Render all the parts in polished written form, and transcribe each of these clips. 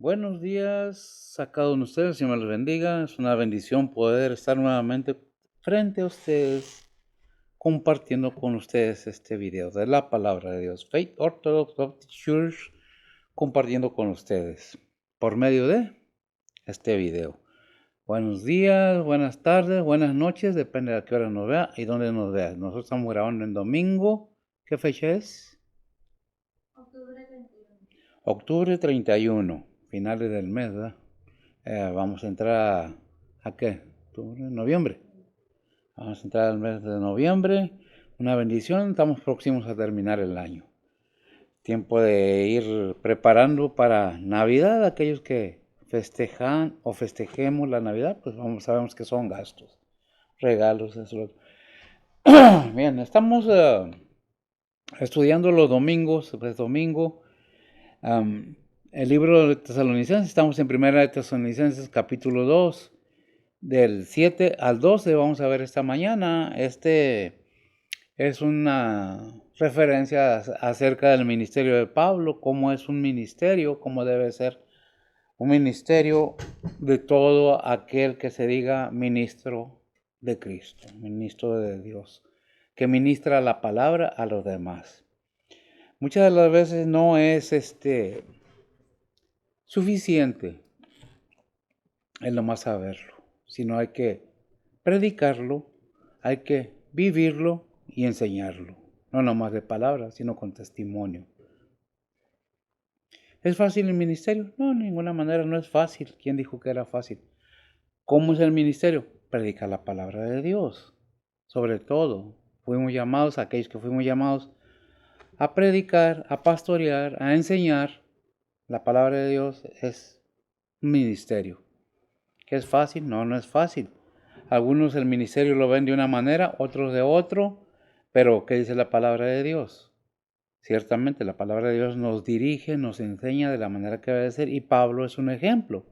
Buenos días a cada uno de ustedes, Señor les bendiga. Es una bendición poder estar nuevamente frente a ustedes, compartiendo con ustedes este video de la palabra de Dios. Faith Orthodox Baptist Church, compartiendo con ustedes por medio de este video. Buenos días, buenas tardes, buenas noches, depende de a qué hora nos vea y dónde nos vea. Nosotros estamos grabando en domingo. ¿Qué fecha es? Octubre 31, finales del mes, ¿verdad? Vamos a entrar ¿a qué? Noviembre. Vamos a entrar al mes de noviembre. Una bendición, estamos próximos a terminar el año. Tiempo de ir preparando para Navidad. Aquellos que festejan o festejemos la Navidad, pues sabemos que son gastos, regalos, eso. Bien, estamos estudiando los domingos, pues domingo. El libro de Tesalonicenses, estamos en 1 de Tesalonicenses capítulo 2, del 7 al 12, vamos a ver esta mañana. Este es una referencia acerca del ministerio de Pablo, cómo es un ministerio, cómo debe ser un ministerio de todo aquel que se diga ministro de Cristo, ministro de Dios, que ministra la palabra a los demás. Muchas de las veces no es suficiente el nomás saberlo, sino hay que predicarlo, hay que vivirlo y enseñarlo. No nomás de palabras, sino con testimonio. ¿Es fácil el ministerio? No, de ninguna manera no es fácil. ¿Quién dijo que era fácil? ¿Cómo es el ministerio? Predicar la palabra de Dios. Sobre todo, aquellos que fuimos llamados a predicar, a pastorear, a enseñar. La palabra de Dios es un ministerio. ¿Que es fácil? No, no es fácil. Algunos el ministerio lo ven de una manera, otros de otro, pero ¿qué dice la palabra de Dios? Ciertamente la palabra de Dios nos dirige, nos enseña de la manera que debe ser, y Pablo es un ejemplo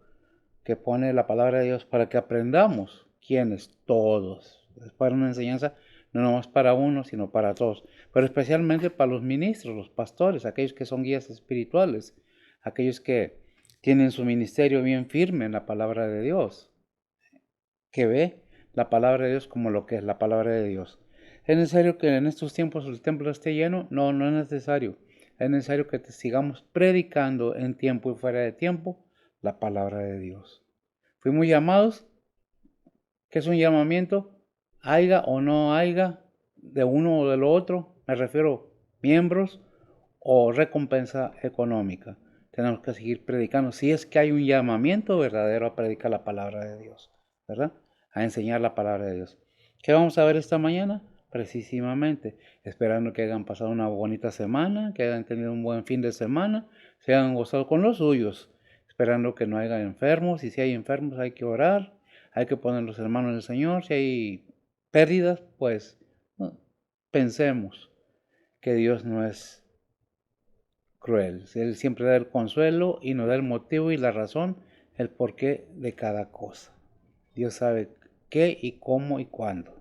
que pone la palabra de Dios para que aprendamos. ¿Quiénes? Todos. Es para una enseñanza no nomás para uno, sino para todos, pero especialmente para los ministros, los pastores, aquellos que son guías espirituales, aquellos que tienen su ministerio bien firme en la palabra de Dios, que ve la palabra de Dios como lo que es la palabra de Dios. ¿Es necesario que en estos tiempos el templo esté lleno? No, no es necesario. Es necesario que te sigamos predicando en tiempo y fuera de tiempo la palabra de Dios. Fuimos llamados, ¿qué es un llamamiento? Haya o no haya de uno o de lo otro, me refiero miembros o recompensa económica. Tenemos que seguir predicando, si es que hay un llamamiento verdadero a predicar la palabra de Dios, ¿verdad? A enseñar la palabra de Dios. ¿Qué vamos a ver esta mañana? Precisamente, esperando que hayan pasado una bonita semana, que hayan tenido un buen fin de semana, se hayan gozado con los suyos, esperando que no haya enfermos, y si hay enfermos hay que orar, hay que ponerlos en manos del Señor, si hay pérdidas, pues pensemos que Dios no es cruel. Él siempre da el consuelo y nos da el motivo y la razón, el porqué de cada cosa. Dios sabe qué y cómo y cuándo.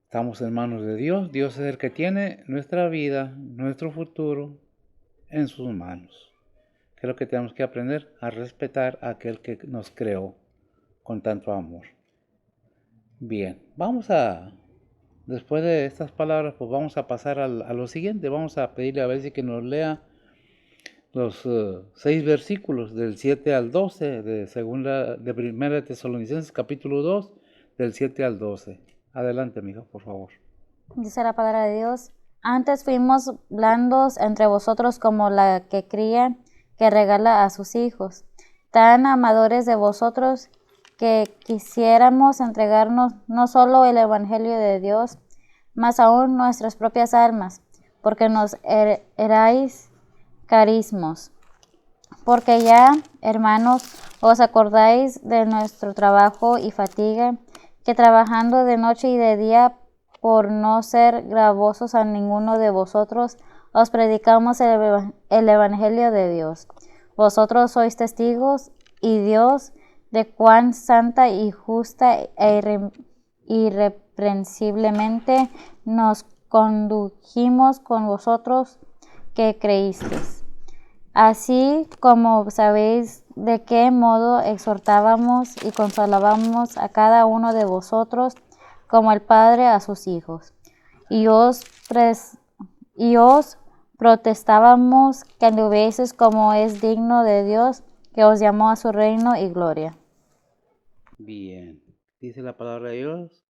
Estamos en manos de Dios. Dios es el que tiene nuestra vida, nuestro futuro en sus manos. ¿Qué es lo que tenemos que aprender? A respetar a aquel que nos creó con tanto amor. Bien, después de estas palabras, pues vamos a pasar a lo siguiente. Vamos a pedirle a Bessie que nos lea los 6 versículos del 7 al 12 de 1 Tesalonicenses capítulo 2, del 7 al 12. Adelante, amiga, por favor. Dice la palabra de Dios: antes fuimos blandos entre vosotros como la que cría que regala a sus hijos, tan amadores de vosotros que quisiéramos entregarnos no solo el evangelio de Dios, mas aún nuestras propias almas, porque nos erais carísimos. Porque ya, hermanos, os acordáis de nuestro trabajo y fatiga, que trabajando de noche y de día, por no ser gravosos a ninguno de vosotros, os predicamos el evangelio de Dios. Vosotros sois testigos, y Dios, de cuán santa y justa e irreprensiblemente nos condujimos con vosotros que creísteis. Así como sabéis de qué modo exhortábamos y consolábamos a cada uno de vosotros, como el Padre a sus hijos. Y os protestábamos que anduvieseis como es digno de Dios, que os llamó a su reino y gloria. Bien, dice la palabra de Dios.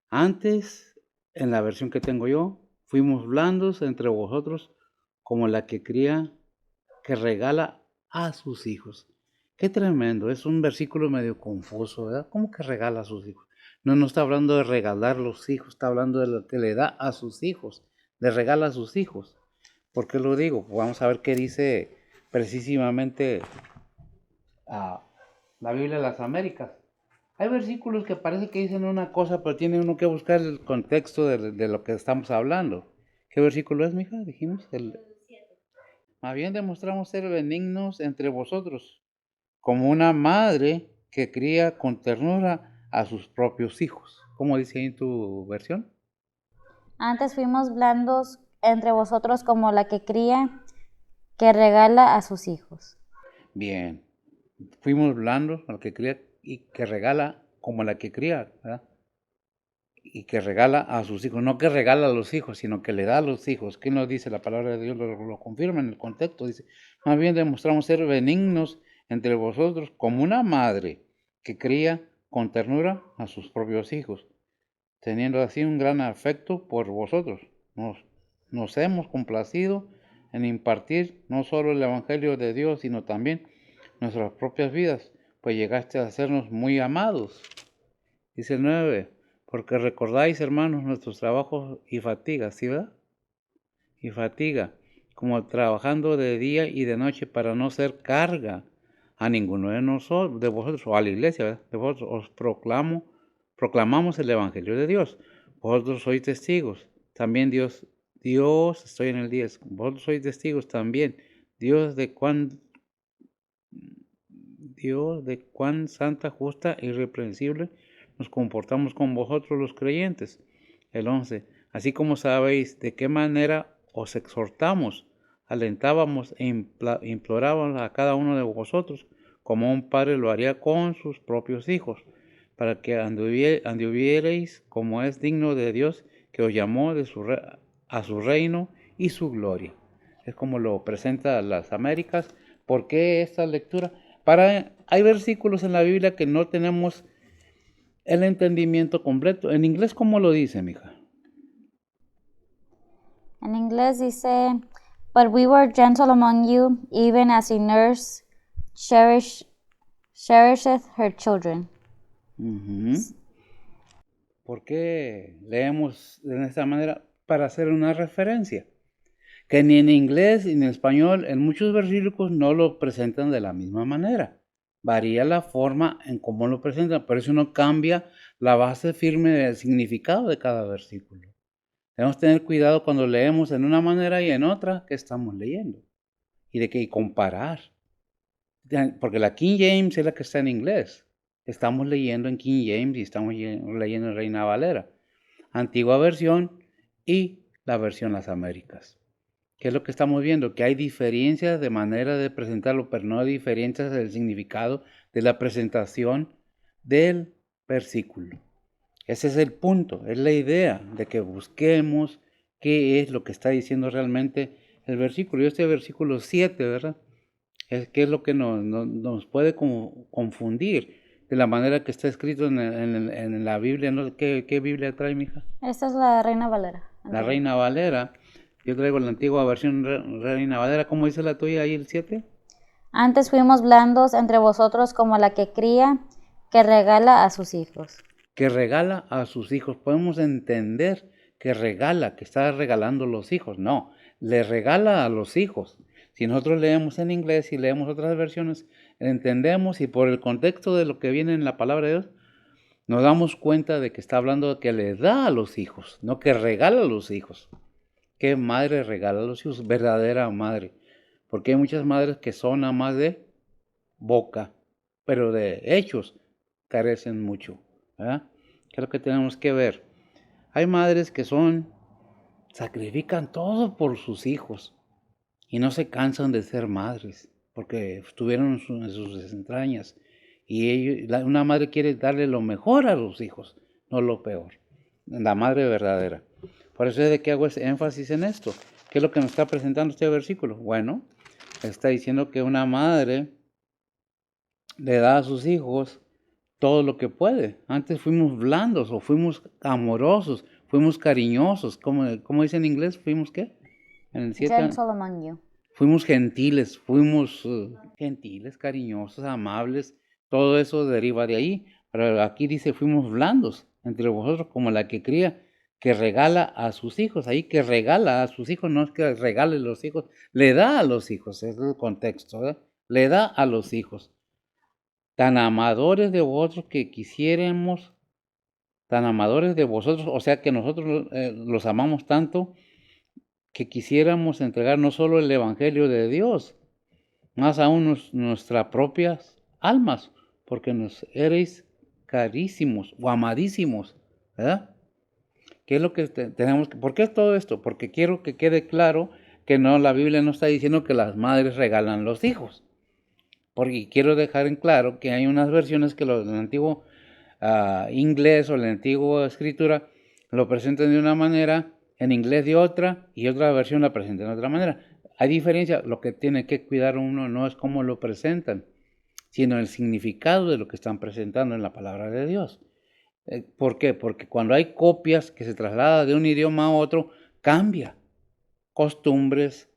Antes, en la versión que tengo yo, fuimos blandos entre vosotros como la que cría, que regala a sus hijos. Qué tremendo, es un versículo medio confuso, ¿verdad? ¿Cómo que regala a sus hijos? No está hablando de regalar los hijos, está hablando de lo que le da a sus hijos, le regala a sus hijos. ¿Por qué lo digo? Pues vamos a ver qué dice precisamente la Biblia de las Américas. Hay versículos que parece que dicen una cosa, pero tiene uno que buscar el contexto de lo que estamos hablando. ¿Qué versículo es, mija? Dijimos. Más bien demostramos ser benignos entre vosotros, como una madre que cría con ternura a sus propios hijos. ¿Cómo dice ahí en tu versión? Antes fuimos blandos entre vosotros como la que cría, que regala a sus hijos. Bien. Fuimos blandos, al que cría y que regala como la que cría, ¿verdad? Y que regala a sus hijos, no que regala a los hijos, sino que le da a los hijos. ¿Qué nos dice la palabra de Dios? Lo confirma en el contexto. Dice, más bien demostramos ser benignos entre vosotros como una madre que cría con ternura a sus propios hijos, teniendo así un gran afecto por vosotros. Nos hemos complacido en impartir no solo el Evangelio de Dios, sino también nuestras propias vidas, pues llegaste a hacernos muy amados. Dice el 9, porque recordáis, hermanos, nuestros trabajos y fatigas, ¿sí, verdad? Y fatiga, como trabajando de día y de noche para no ser carga a ninguno de nosotros, de vosotros, o a la iglesia, ¿verdad? De vosotros os proclamamos el Evangelio de Dios. Vosotros sois testigos. También Dios, estoy en el 10, vosotros sois testigos también. Dios de cuán santa, justa e irreprensible nos comportamos con vosotros los creyentes. El 11. Así como sabéis de qué manera os exhortamos, alentábamos e implorábamos a cada uno de vosotros, como un padre lo haría con sus propios hijos, para que anduvierais como es digno de Dios, que os llamó a su reino y su gloria. Es como lo presenta las Américas. ¿Por qué esta lectura? Hay versículos en la Biblia que no tenemos el entendimiento completo. En inglés, ¿cómo lo dice, mija? En inglés dice, but we were gentle among you, even as a nurse cherisheth her children. ¿Por qué leemos de esta manera? Para hacer una referencia. Que ni en inglés ni en español, en muchos versículos no lo presentan de la misma manera. Varía la forma en cómo lo presentan, pero eso no cambia la base firme del significado de cada versículo. Debemos tener cuidado cuando leemos en una manera y en otra que estamos leyendo. Y comparar. Porque la King James es la que está en inglés. Estamos leyendo en King James y estamos leyendo en Reina Valera. Antigua versión y la versión Las Américas. ¿Qué es lo que estamos viendo? Que hay diferencias de manera de presentarlo, pero no hay diferencias del significado de la presentación del versículo. Ese es el punto, es la idea de que busquemos qué es lo que está diciendo realmente el versículo. Y este versículo 7, ¿verdad? ¿Qué es lo que nos puede confundir de la manera que está escrito en la Biblia? ¿No? ¿Qué Biblia trae, mija? Esta es la Reina Valera. La Reina Valera. Yo traigo la antigua versión Reina Valera. ¿Cómo dice la tuya ahí el 7? Antes fuimos blandos entre vosotros como la que cría, que regala a sus hijos. Que regala a sus hijos. Podemos entender que regala, que está regalando los hijos. No, le regala a los hijos. Si nosotros leemos en inglés y leemos otras versiones, entendemos y por el contexto de lo que viene en la palabra de Dios, nos damos cuenta de que está hablando de que le da a los hijos, no que regala a los hijos. ¿Qué madre regala a los hijos? Verdadera madre. Porque hay muchas madres que son a más de boca, pero de hechos carecen mucho. ¿Verdad? ¿Qué es lo que tenemos que ver? Hay madres que sacrifican todo por sus hijos. y no se cansan de ser madres, porque estuvieron en sus entrañas. Y una madre quiere darle lo mejor a los hijos, no lo peor. La madre verdadera. Por eso es de que hago ese énfasis en esto. ¿Qué es lo que nos está presentando este versículo? Bueno, está diciendo que una madre le da a sus hijos todo lo que puede. Antes fuimos blandos o fuimos amorosos, fuimos cariñosos. ¿Cómo dice en inglés? ¿Fuimos qué? En el 7. Gentle among you. Fuimos gentiles, fuimos gentiles, cariñosos, amables. Todo eso deriva de ahí. Pero aquí dice, fuimos blandos entre vosotros como la que cría, que regala a sus hijos. Ahí que regala a sus hijos, no es que regale los hijos, le da a los hijos, ese es el contexto, ¿verdad? Le da a los hijos. Tan amadores de vosotros que quisiéramos, tan amadores de vosotros, o sea que nosotros los amamos tanto que quisiéramos entregar no solo el Evangelio de Dios, más aún nuestras propias almas, porque nos erais carísimos o amadísimos, ¿verdad? ¿Qué es lo que tenemos que? ¿Por qué todo esto? Porque quiero que quede claro que no, la Biblia no está diciendo que las madres regalan los hijos. Porque quiero dejar en claro que hay unas versiones que el antiguo inglés o la antigua escritura lo presentan de una manera, en inglés de otra, y otra versión la presenta de otra manera. Hay diferencia, lo que tiene que cuidar uno no es cómo lo presentan, sino el significado de lo que están presentando en la palabra de Dios. ¿Por qué? Porque cuando hay copias que se trasladan de un idioma a otro, cambia. Costumbres,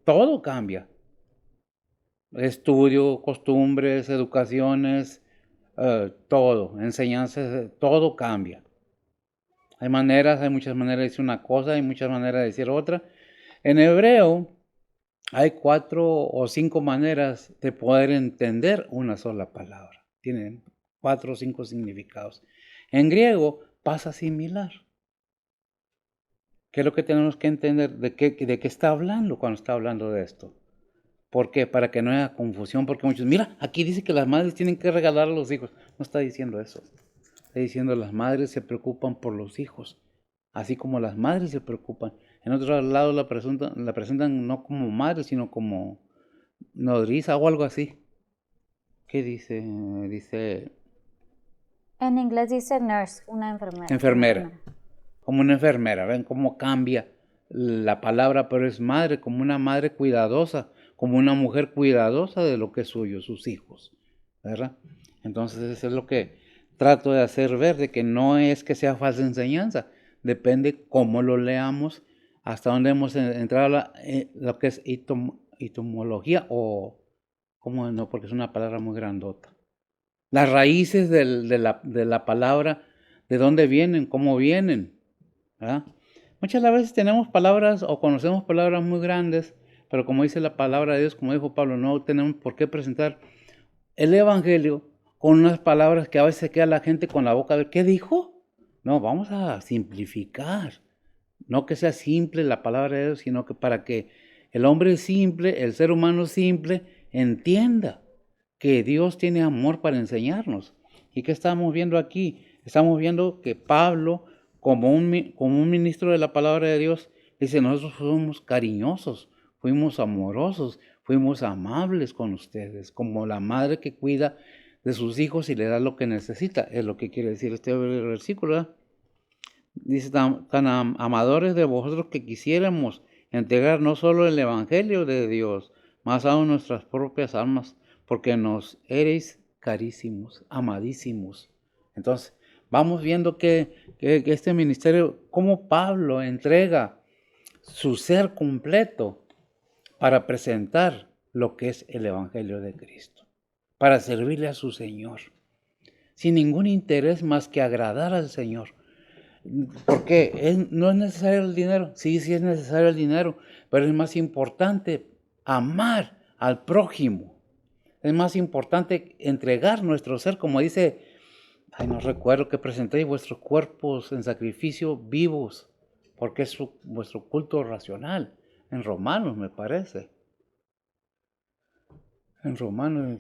todo cambia. Estudio, costumbres, educaciones, todo, enseñanzas, todo cambia. Hay muchas maneras de decir una cosa, hay muchas maneras de decir otra. En hebreo hay 4 o 5 maneras de poder entender una sola palabra. Tienen 4 o 5 significados. En griego pasa similar. ¿Qué es lo que tenemos que entender? ¿De qué está hablando cuando está hablando de esto? ¿Por qué? Para que no haya confusión, porque muchos, mira, aquí dice que las madres tienen que regalar a los hijos. No está diciendo eso. Está diciendo las madres se preocupan por los hijos, así como las madres se preocupan. En otro lado la presentan no como madre, sino como nodriza o algo así. ¿Qué dice? Dice En inglés dice nurse, una enfermera. enfermera. Como una enfermera. ¿Ven cómo cambia la palabra? Pero es madre, como una madre cuidadosa, como una mujer cuidadosa de lo que es suyo, sus hijos, ¿verdad? Entonces eso es lo que trato de hacer ver, de que no es que sea falsa enseñanza, depende cómo lo leamos, hasta dónde hemos entrado lo que es etimología o, ¿cómo no? Porque es una palabra muy grandota. Las raíces de la palabra, de dónde vienen, cómo vienen, ¿verdad? Muchas veces tenemos palabras o conocemos palabras muy grandes, pero como dice la palabra de Dios, como dijo Pablo, no tenemos por qué presentar el Evangelio con unas palabras que a veces se queda la gente con la boca a ver, ¿qué dijo? No, vamos a simplificar. No que sea simple la palabra de Dios, sino que para que el hombre simple, el ser humano simple, entienda que Dios tiene amor para enseñarnos. ¿Y qué estamos viendo aquí? Estamos viendo que Pablo, como un ministro de la palabra de Dios, dice, nosotros fuimos cariñosos, fuimos amorosos, fuimos amables con ustedes, como la madre que cuida de sus hijos y le da lo que necesita. Es lo que quiere decir este versículo, ¿verdad? Dice, tan amadores de vosotros que quisiéramos entregar no solo el Evangelio de Dios, más aún nuestras propias almas, porque nos eres carísimos, amadísimos. Entonces, vamos viendo que este ministerio, cómo Pablo entrega su ser completo para presentar lo que es el Evangelio de Cristo, para servirle a su Señor, sin ningún interés más que agradar al Señor. Porque no es necesario el dinero, sí es necesario el dinero, pero es más importante amar al prójimo. Es más importante entregar nuestro ser, como dice, no recuerdo que presentéis vuestros cuerpos en sacrificio vivos, porque es vuestro culto racional. En Romanos, me parece. En Romanos,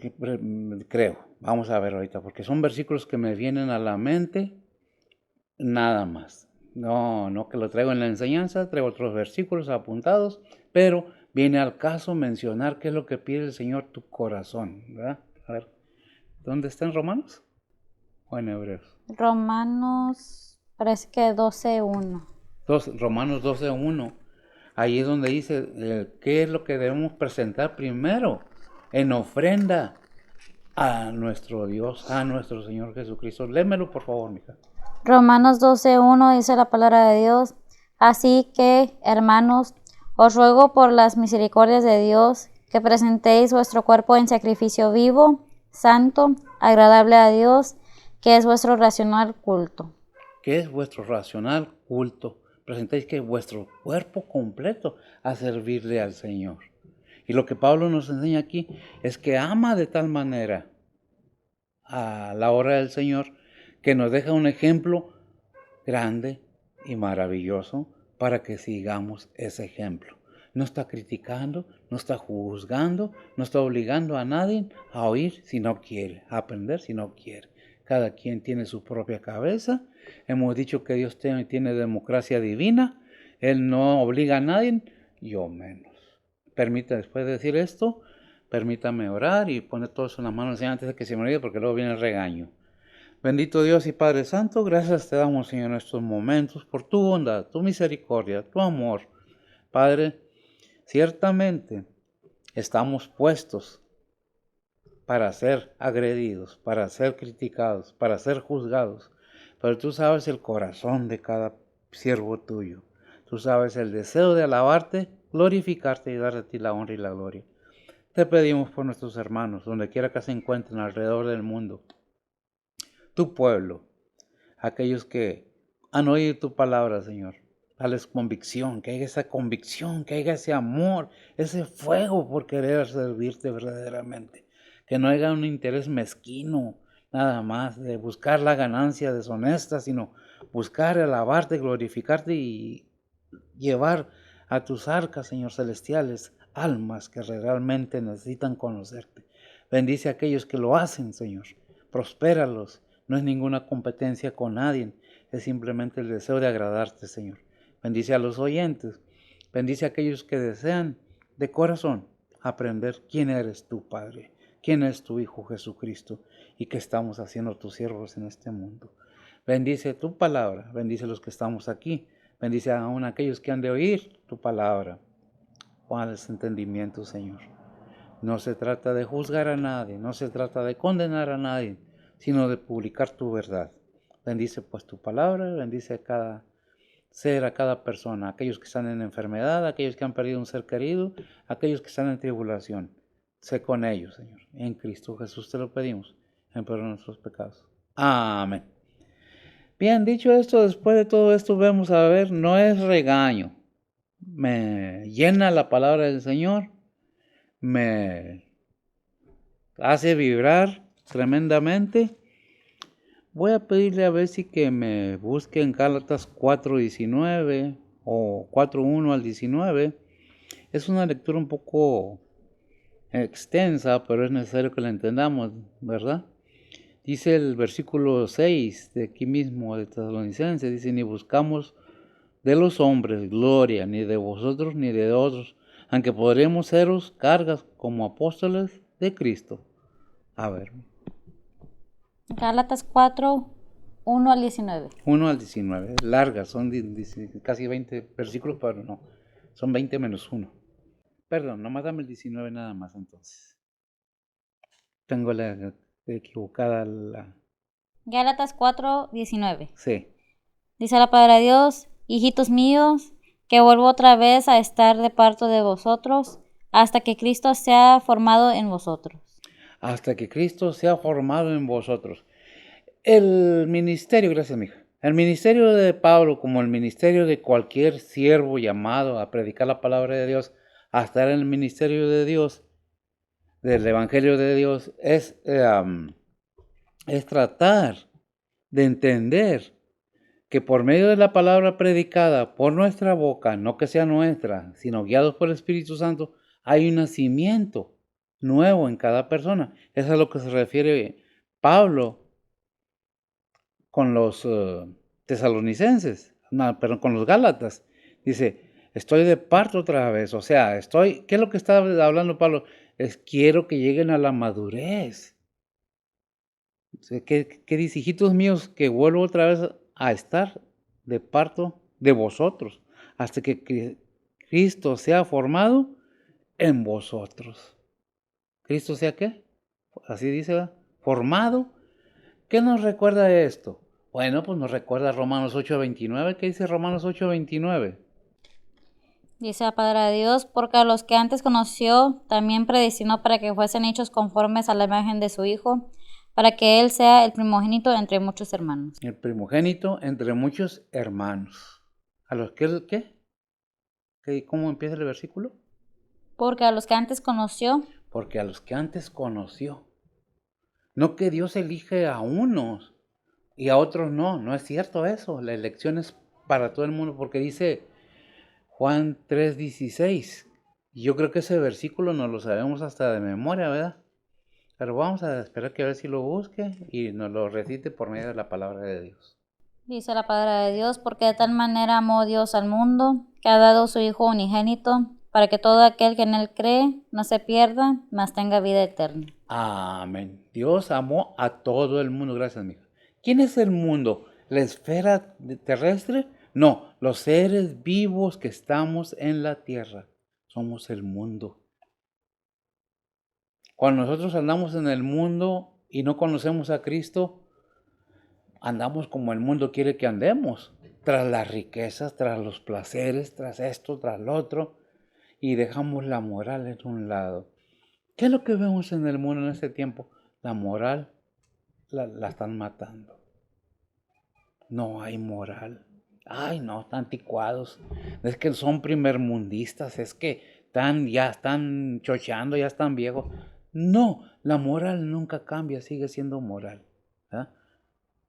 creo. Vamos a ver ahorita, porque son versículos que me vienen a la mente nada más. No que lo traigo en la enseñanza, traigo otros versículos apuntados, pero viene al caso mencionar qué es lo que pide el Señor tu corazón, ¿verdad? A ver, ¿dónde está en Romanos? ¿O en Hebreos? Romanos, parece que 12:1. Romanos 12:1. Ahí es donde dice qué es lo que debemos presentar primero en ofrenda a nuestro Dios, a nuestro Señor Jesucristo. Lémelo, por favor, mija. Romanos 12:1 dice la palabra de Dios. Así que, hermanos, os ruego por las misericordias de Dios que presentéis vuestro cuerpo en sacrificio vivo, santo, agradable a Dios, que es vuestro racional culto. ¿Qué es vuestro racional culto? Presentéis que vuestro cuerpo completo a servirle al Señor. Y lo que Pablo nos enseña aquí es que ama de tal manera a la obra del Señor que nos deja un ejemplo grande y maravilloso para que sigamos ese ejemplo. No está criticando, no está juzgando, no está obligando a nadie a oír si no quiere, a aprender si no quiere. Cada quien tiene su propia cabeza. Hemos dicho que Dios tiene democracia divina. Él no obliga a nadie, yo menos. Después de decir esto, permítame orar y poner todo eso en las manos del Señor antes de que se me olvide, porque luego viene el regaño. Bendito Dios y Padre Santo, gracias te damos, Señor, en estos momentos por tu bondad, tu misericordia, tu amor. Padre, ciertamente estamos puestos para ser agredidos, para ser criticados, para ser juzgados, pero tú sabes el corazón de cada siervo tuyo. Tú sabes el deseo de alabarte, glorificarte y dar a ti la honra y la gloria. Te pedimos por nuestros hermanos, donde quiera que se encuentren alrededor del mundo, tu pueblo, aquellos que han oído tu palabra, Señor. Dales convicción, que haya esa convicción, que haya ese amor, ese fuego por querer servirte verdaderamente. Que no haya un interés mezquino, nada más, de buscar la ganancia deshonesta, sino buscar alabarte, glorificarte y llevar a tus arcas, Señor celestiales, almas que realmente necesitan conocerte. Bendice a aquellos que lo hacen, Señor. Prospéralos. No es ninguna competencia con nadie, es simplemente el deseo de agradarte, Señor. Bendice a los oyentes. Bendice a aquellos que desean de corazón aprender quién eres tú, Padre, quién es tu Hijo Jesucristo y qué estamos haciendo tus siervos en este mundo. Bendice tu palabra, bendice a los que estamos aquí, bendice aún a aquellos que han de oír tu palabra. Ponles entendimiento, Señor. No se trata de juzgar a nadie, no se trata de condenar a nadie, sino de publicar tu verdad. Bendice pues tu palabra, bendice a cada ser, a cada persona, a aquellos que están en enfermedad, a aquellos que han perdido un ser querido, a aquellos que están en tribulación. Sé con ellos, Señor. En Cristo Jesús te lo pedimos, en perdón de nuestros pecados. Amén. Bien, dicho esto, después de todo esto vemos a ver, no es regaño. Me llena la palabra del Señor, me hace vibrar tremendamente. Voy a pedirle a ver si que me busque en Gálatas 4:19 o 4:1 al 19. Es una lectura un poco extensa, pero es necesario que la entendamos, ¿verdad? Dice el versículo 6 de aquí mismo de Tesalonicenses, dice, ni buscamos de los hombres gloria, ni de vosotros ni de otros, aunque podremos seros cargas como apóstoles de Cristo. A ver. Gálatas 4:1 al 19. 1 al 19, largas, son casi 20 versículos, pero no, son 20 menos 1. Perdón, nomás dame el 19 nada más entonces. Tengo la equivocada la... Gálatas 4:19. Sí. Dice la palabra de Dios, hijitos míos, que vuelvo otra vez a estar de parto de vosotros, hasta que Cristo sea formado en vosotros. Hasta que Cristo sea formado en vosotros. El ministerio, gracias mija, el ministerio de Pablo, como el ministerio de cualquier siervo llamado a predicar la palabra de Dios, a estar en el ministerio de Dios, del evangelio de Dios, es tratar de entender que por medio de la palabra predicada por nuestra boca, no que sea nuestra, sino guiados por el Espíritu Santo, hay un nacimiento nuevo en cada persona. Eso es a lo que se refiere Pablo con los tesalonicenses, no, perdón, con los gálatas. Dice, Estoy de parto otra vez. O sea, ¿qué es lo que está hablando Pablo? Quiero que lleguen a la madurez. O sea, ¿qué dice? Hijitos míos, que vuelvo otra vez a estar de parto de vosotros, hasta que Cristo sea formado en vosotros. ¿Cristo sea qué? Así dice, ¿verdad? Formado. ¿Qué nos recuerda esto? Bueno, pues nos recuerda Romanos 8:29. ¿Qué dice Romanos 8:29? Dice la palabra de Dios, porque a los que antes conoció, también predestinó para que fuesen hechos conformes a la imagen de su Hijo, para que Él sea el primogénito entre muchos hermanos. El primogénito entre muchos hermanos. ¿A los que qué? ¿Cómo empieza el versículo? Porque a los que antes conoció, Porque a los que antes conoció. No que Dios elige a unos y a otros no es cierto eso. La elección es para todo el mundo, porque dice Juan 3:16. Y yo creo que ese versículo nos lo sabemos hasta de memoria, ¿verdad? Pero vamos a esperar que a ver si lo busque y nos lo recite por medio de la palabra de Dios. dice la palabra de Dios, porque de tal manera amó Dios al mundo, que ha dado su Hijo unigénito, para que todo aquel que en Él cree no se pierda, mas tenga vida eterna. Amén. Dios amó a todo el mundo. Gracias, mija. ¿Quién es el mundo? ¿La esfera terrestre? No, los seres vivos que estamos en la tierra. Somos el mundo. Cuando nosotros andamos en el mundo y no conocemos a Cristo, andamos como el mundo quiere que andemos, tras las riquezas, tras los placeres, tras esto, tras lo otro, y dejamos la moral en un lado. ¿Qué es lo que vemos en el mundo en este tiempo? La moral la están matando. No hay moral. Ay, no, están anticuados. Es que son primermundistas, es que ya están chocheando, ya están viejos. No, la moral nunca cambia, sigue siendo moral. ¿Ah?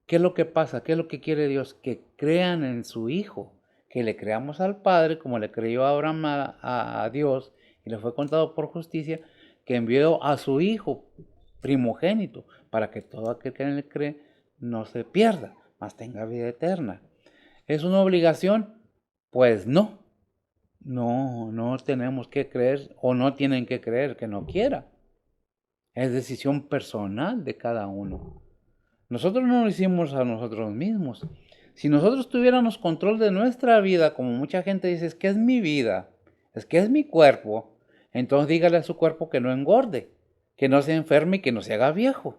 ¿Qué es lo que pasa? ¿Qué es lo que quiere Dios? Que crean en su Hijo, que le creamos al Padre, como le creyó Abraham a Dios, y le fue contado por justicia, que envió a su Hijo primogénito, para que todo aquel que en él cree no se pierda, mas tenga vida eterna. ¿Es una obligación? Pues no. No tenemos que creer, o no tienen que creer que no quiera. Es decisión personal de cada uno. Nosotros no lo hicimos a nosotros mismos. Si nosotros tuviéramos control de nuestra vida, como mucha gente dice, es que es mi vida, es que es mi cuerpo, entonces dígale a su cuerpo que no engorde, que no se enferme y que no se haga viejo.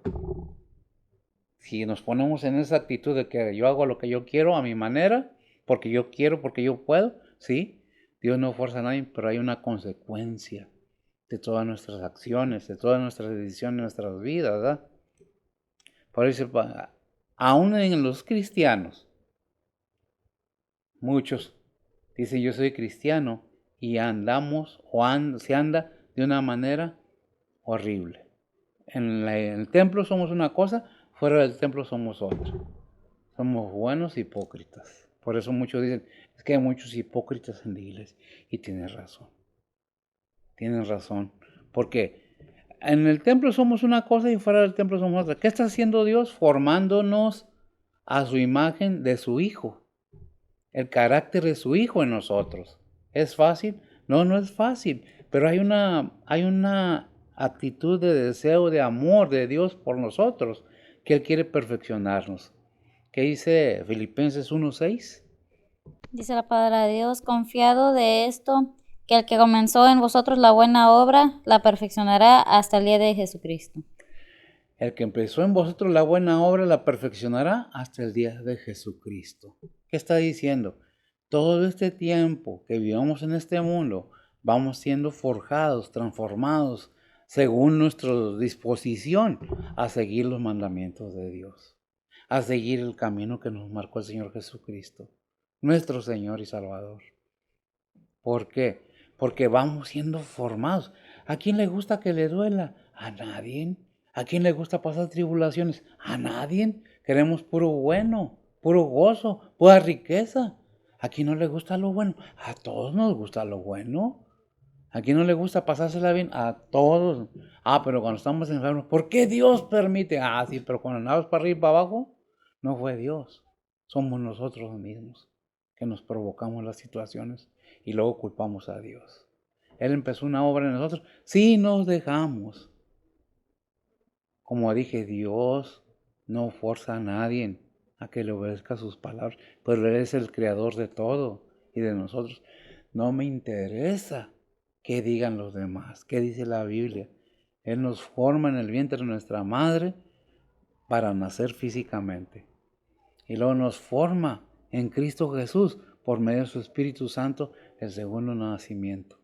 Si nos ponemos en esa actitud de que yo hago lo que yo quiero a mi manera, porque yo quiero, porque yo puedo, sí, Dios no fuerza a nadie, pero hay una consecuencia de todas nuestras acciones, de todas nuestras decisiones, de nuestras vidas, ¿verdad? Por eso, aún en los cristianos, muchos dicen yo soy cristiano y andamos se anda de una manera horrible. En el templo somos una cosa, fuera del templo somos otra. Somos buenos hipócritas. Por eso muchos dicen, es que hay muchos hipócritas en la iglesia. Y tienen razón. Tienen razón. Porque en el templo somos una cosa y fuera del templo somos otra. ¿Qué está haciendo Dios? Formándonos a su imagen de su Hijo. El carácter de su Hijo en nosotros. ¿Es fácil? No es fácil. Pero hay una actitud de deseo, de amor de Dios por nosotros, que Él quiere perfeccionarnos. ¿Qué dice Filipenses 1:6? dice la palabra de Dios, confiado de esto, que el que comenzó en vosotros la buena obra, la perfeccionará hasta el día de Jesucristo. El que empezó en vosotros la buena obra la perfeccionará hasta el día de Jesucristo. ¿Qué está diciendo? Todo este tiempo que vivimos en este mundo, vamos siendo forjados, transformados, según nuestra disposición a seguir los mandamientos de Dios, a seguir el camino que nos marcó el Señor Jesucristo, nuestro Señor y Salvador. ¿Por qué? Porque vamos siendo formados. ¿A quién le gusta que le duela? A nadie. ¿A quién le gusta pasar tribulaciones? A nadie. Queremos puro bueno, puro gozo, pura riqueza. ¿A quién no le gusta lo bueno? A todos nos gusta lo bueno. ¿A quién no le gusta pasársela bien? A todos. Pero cuando estamos enfermos, ¿por qué Dios permite? Sí, pero cuando andamos para arriba y para abajo, no fue Dios. Somos nosotros mismos que nos provocamos las situaciones y luego culpamos a Dios. Él empezó una obra en nosotros. Sí nos dejamos. Como dije, Dios no forza a nadie a que le obedezca sus palabras, pero Él es el creador de todo y de nosotros. No me interesa qué digan los demás, qué dice la Biblia. Él nos forma en el vientre de nuestra madre para nacer físicamente. Y luego nos forma en Cristo Jesús por medio de su Espíritu Santo el segundo nacimiento.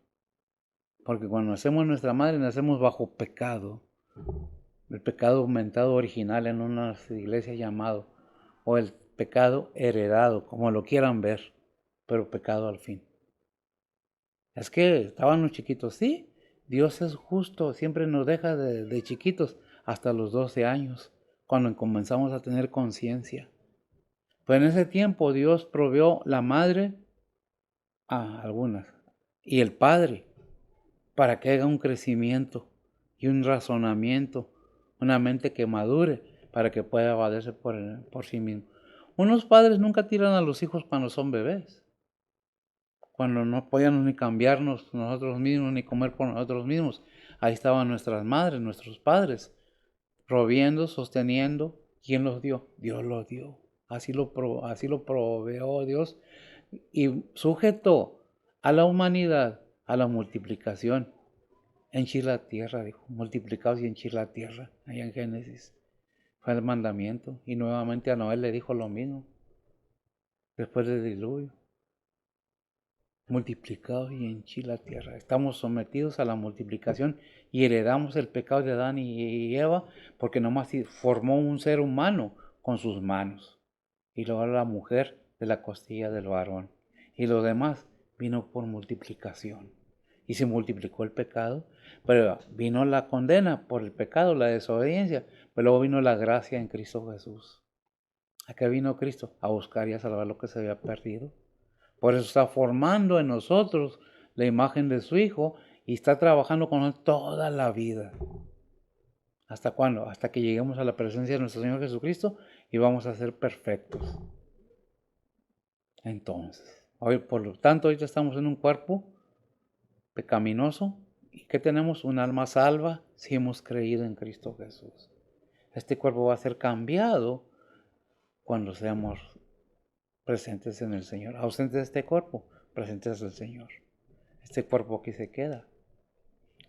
Porque cuando nacemos en nuestra madre nacemos bajo pecado. El pecado aumentado original en una iglesia llamado, o el pecado heredado, como lo quieran ver, pero pecado al fin. Es que estábamos chiquitos, sí, Dios es justo, siempre nos deja de chiquitos hasta los 12 años, cuando comenzamos a tener conciencia. Pero en ese tiempo Dios proveó la madre a algunas y el padre para que haga un crecimiento y un razonamiento, una mente que madure para que pueda valerse por sí mismo. Unos padres nunca tiran a los hijos cuando son bebés, cuando no podíamos ni cambiarnos nosotros mismos, ni comer por nosotros mismos. Ahí estaban nuestras madres, nuestros padres, proviendo, sosteniendo. ¿Quién los dio? Dios los dio. Así lo proveó Dios y sujetó a la humanidad a la multiplicación. Henchir la tierra, dijo, multiplicaos y henchir la tierra, allá en Génesis. Fue el mandamiento. Y nuevamente a Noé le dijo lo mismo, después del diluvio. Multiplicaos y henchir la tierra. Estamos sometidos a la multiplicación y heredamos el pecado de Adán y Eva porque nomás formó un ser humano con sus manos. Y luego la mujer de la costilla del varón. Y lo demás vino por multiplicación. Y se multiplicó el pecado, pero vino la condena por el pecado, la desobediencia, pero luego vino la gracia en Cristo Jesús. ¿A qué vino Cristo? A buscar y a salvar lo que se había perdido. Por eso está formando en nosotros la imagen de su Hijo y está trabajando con nosotros toda la vida. ¿Hasta cuándo? Hasta que lleguemos a la presencia de nuestro Señor Jesucristo y vamos a ser perfectos. Entonces, hoy, por lo tanto, ahorita estamos en un cuerpo pecaminoso. ¿Y qué tenemos? Un alma salva si hemos creído en Cristo Jesús. Este cuerpo va a ser cambiado cuando seamos presentes en el Señor. Ausentes de este cuerpo, presentes del Señor. Este cuerpo aquí se queda.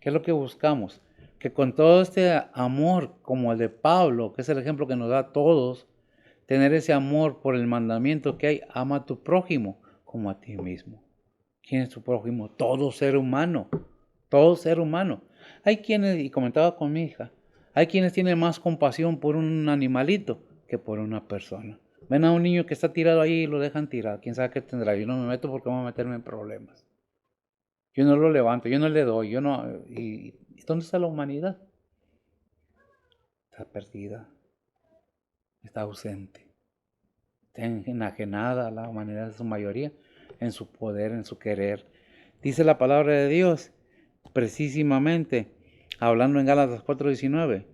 ¿Qué es lo que buscamos? Que con todo este amor, como el de Pablo, que es el ejemplo que nos da a todos, tener ese amor por el mandamiento que hay, ama a tu prójimo como a ti mismo. ¿Quién es tu prójimo? Todo ser humano. Todo ser humano. Hay quienes, y comentaba con mi hija, hay quienes tienen más compasión por un animalito que por una persona. Ven a un niño que está tirado ahí y lo dejan tirado. ¿Quién sabe qué tendrá? Yo no me meto porque voy a meterme en problemas. Yo no lo levanto, yo no le doy, yo no... ¿Y dónde está la humanidad? Está perdida. Está ausente. Está enajenada la humanidad en su mayoría, en su poder, en su querer. Dice la palabra de Dios, precisamente, hablando en Gálatas 4:19,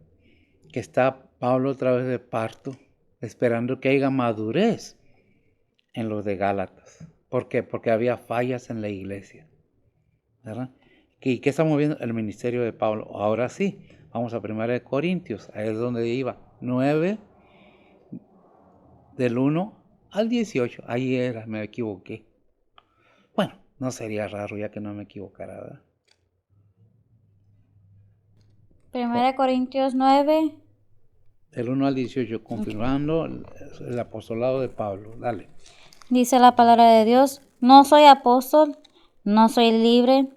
que está Pablo otra vez de parto, esperando que haya madurez en los de Gálatas. ¿Por qué? Porque había fallas en la iglesia, ¿verdad? ¿Y qué estamos viendo? El ministerio de Pablo. Ahora sí, vamos a 1 Corintios, ahí es donde iba, 9, del 1 al 18. Ahí era, me equivoqué. Bueno, no sería raro ya que no me equivocara, ¿verdad? 1 Corintios 9. Del 1 al 18, confirmando el apostolado de Pablo. Dale. Dice la palabra de Dios, no soy apóstol, no soy libre,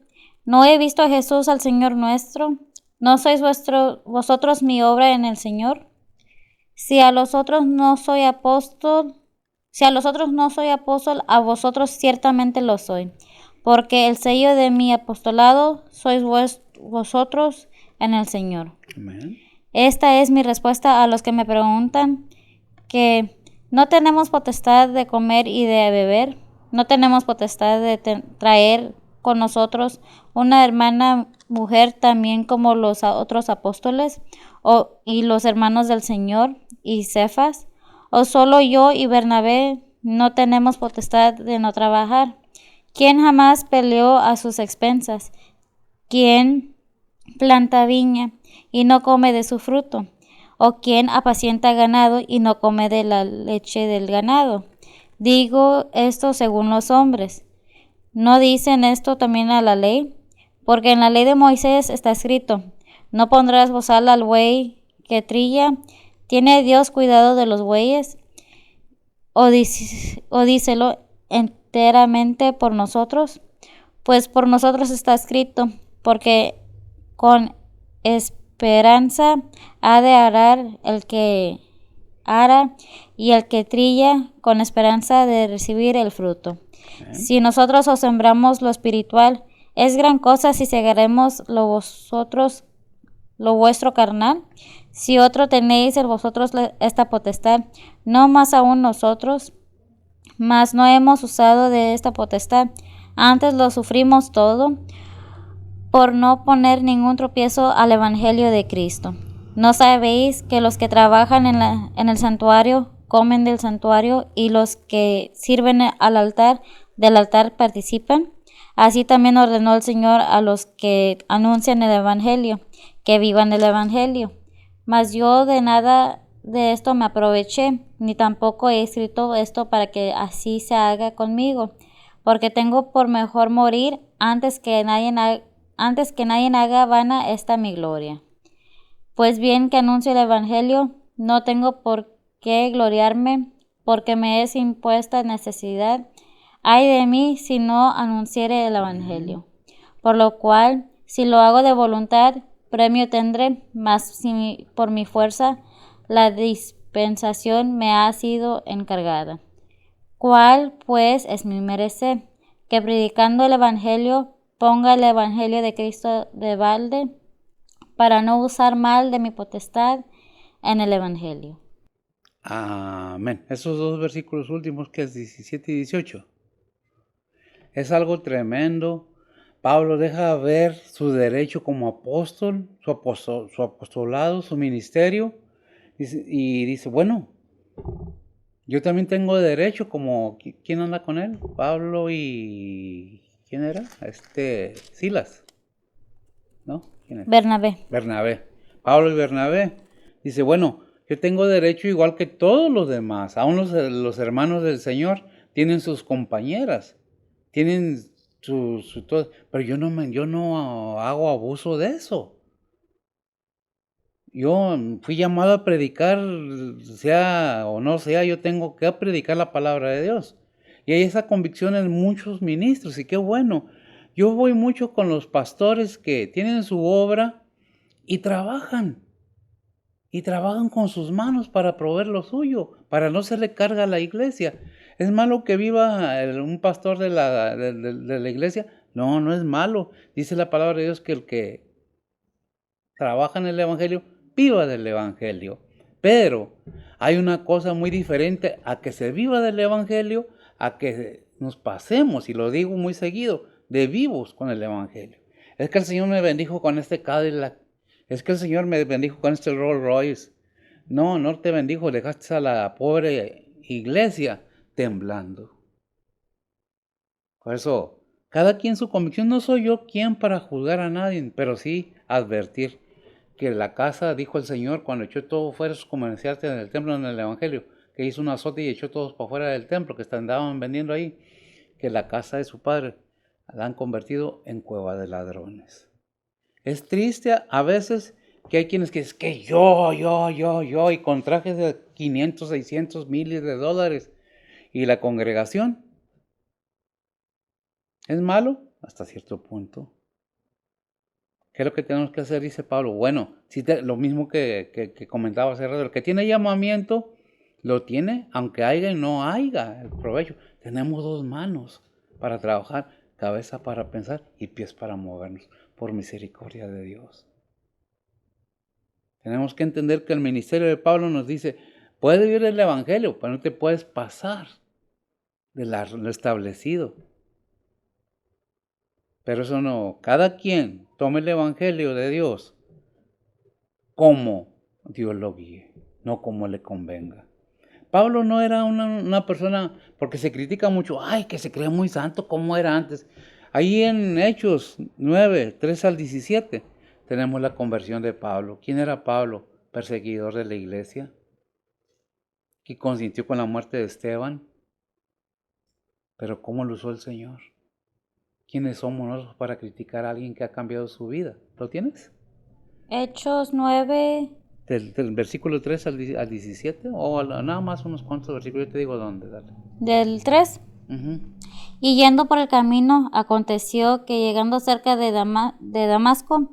no he visto a Jesús al Señor nuestro, ¿no sois vosotros mi obra en el Señor? Si a los otros no soy apóstol, a vosotros ciertamente lo soy, porque el sello de mi apostolado sois vosotros en el Señor. Amén. Esta es mi respuesta a los que me preguntan que no tenemos potestad de comer y de beber, no tenemos potestad de traer con nosotros una hermana mujer también como los otros apóstoles y los hermanos del Señor y Cefas, o solo yo y Bernabé no tenemos potestad de no trabajar. ¿Quién jamás peleó a sus expensas? ¿Quién planta viña y no come de su fruto? ¿O quién apacienta ganado y no come de la leche del ganado? Digo esto según los hombres. ¿No dicen esto también a la ley? Porque en la ley de Moisés está escrito, no pondrás bozal al buey que trilla. ¿Tiene Dios cuidado de los bueyes? ¿O dícelo enteramente por nosotros? Pues por nosotros está escrito, porque con esperanza ha de arar el que ara, y el que trilla con esperanza de recibir el fruto. Si nosotros os sembramos lo espiritual, es gran cosa si segaremos lo vuestro carnal. Si otro tenéis en vosotros esta potestad, no más aún nosotros, mas no hemos usado de esta potestad, antes lo sufrimos todo, por no poner ningún tropiezo al evangelio de Cristo. ¿No sabéis que los que trabajan en el santuario comen del santuario, y los que sirven al altar del altar participan? Así también ordenó el Señor a los que anuncian el evangelio, que vivan el evangelio. Mas yo de nada de esto me aproveché, ni tampoco he escrito esto para que así se haga conmigo, porque tengo por mejor morir antes que nadie haga vana esta mi gloria. Pues bien que anuncio el evangelio, no tengo por qué gloriarme, porque me es impuesta necesidad. Ay de mí si no anunciere el evangelio. Por lo cual, si lo hago de voluntad, premio tendré, mas si por mi fuerza la dispensación me ha sido encargada. ¿Cuál, pues, es mi merecer? Que predicando el evangelio ponga el evangelio de Cristo de balde, para no usar mal de mi potestad en el evangelio. Amén. Esos dos versículos últimos, que es 17 y 18, es algo tremendo. Pablo deja ver su derecho como apóstol, su apostolado, su ministerio, y dice, bueno, yo también tengo derecho como, ¿quién anda con él? Pablo y... ¿quién era? Silas, ¿no? ¿Quién es? Bernabé. Bernabé. Pablo y Bernabé. Dice, bueno, yo tengo derecho igual que todos los demás. Aún los hermanos del Señor tienen sus compañeras, tienen su todo, pero yo no hago abuso de eso. Yo fui llamado a predicar, sea o no sea, yo tengo que predicar la palabra de Dios. Y hay esa convicción en muchos ministros, y qué bueno. Yo voy mucho con los pastores que tienen su obra y trabajan con sus manos para proveer lo suyo, para no se le carga a la iglesia. ¿Es malo que viva un pastor de la iglesia? No, no es malo. Dice la palabra de Dios que el que trabaja en el evangelio, viva del evangelio. Pero hay una cosa muy diferente a que se viva del evangelio, a que nos pasemos, y lo digo muy seguido, de vivos con el evangelio. Es que el Señor me bendijo con este Cadillac. Es que el Señor me bendijo con este Rolls Royce. No, no te bendijo, dejaste a la pobre iglesia temblando. Por eso, cada quien su convicción. No soy yo quien para juzgar a nadie, pero sí advertir que la casa, dijo el Señor, cuando echó todos fuera sus comerciantes en el templo, en el evangelio, que hizo un azote y echó todos para fuera del templo, que andaban vendiendo ahí, que la casa de su padre la han convertido en cueva de ladrones. Es triste a veces que hay quienes que dicen que yo, y con trajes de 500, 600, miles de dólares, y la congregación. ¿Es malo? Hasta cierto punto. ¿Qué es lo que tenemos que hacer? Dice Pablo. Bueno, lo mismo que comentaba hace rato. El que tiene llamamiento, lo tiene, aunque haya y no haya el provecho. Tenemos dos manos para trabajar, cabeza para pensar y pies para movernos, por misericordia de Dios. Tenemos que entender que el ministerio de Pablo nos dice, puedes vivir el evangelio, pero no te puedes pasar de lo establecido. Pero eso no, cada quien tome el evangelio de Dios como Dios lo guíe, no como le convenga. Pablo no era una persona, porque se critica mucho, ay, que se cree muy santo como era antes. Ahí en Hechos 9, 3 al 17, tenemos la conversión de Pablo. ¿Quién era Pablo? Perseguidor de la iglesia, que consintió con la muerte de Esteban. Pero ¿cómo lo usó el Señor? ¿Quiénes somos nosotros para criticar a alguien que ha cambiado su vida? ¿Lo tienes? Hechos 9, Del versículo 3 al 17, o nada más unos cuantos versículos, yo te digo dónde, dale. del 3. Ujú. Y yendo por el camino, aconteció que llegando cerca de Damasco,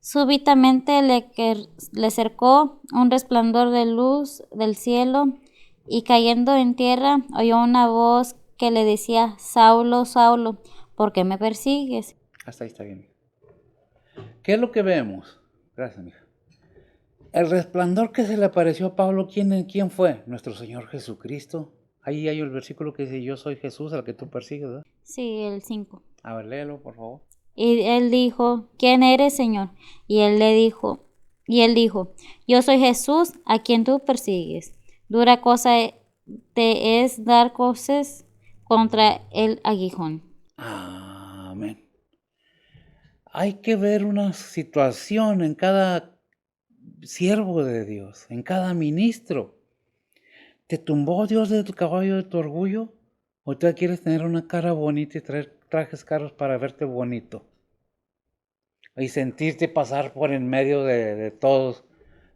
súbitamente le cercó un resplandor de luz del cielo, y cayendo en tierra, oyó una voz que le decía: Saulo, Saulo, ¿por qué me persigues? Hasta ahí está bien. ¿Qué es lo que vemos? Gracias, mija. El resplandor que se le apareció a Pablo, ¿quién fue? Nuestro Señor Jesucristo. Ahí hay el versículo que dice, yo soy Jesús al que tú persigues, ¿verdad? Sí, el 5. A ver, léelo, por favor. Y él dijo: ¿Quién eres, Señor? Y él dijo: Yo soy Jesús a quien tú persigues. Dura cosa te es dar coces contra el aguijón. Amén. Hay que ver una situación en cada siervo de Dios, en cada ministro. ¿Te tumbó Dios de tu caballo de tu orgullo? ¿O tú quieres tener una cara bonita y traer trajes caros para verte bonito? Y sentirte pasar por en medio de todos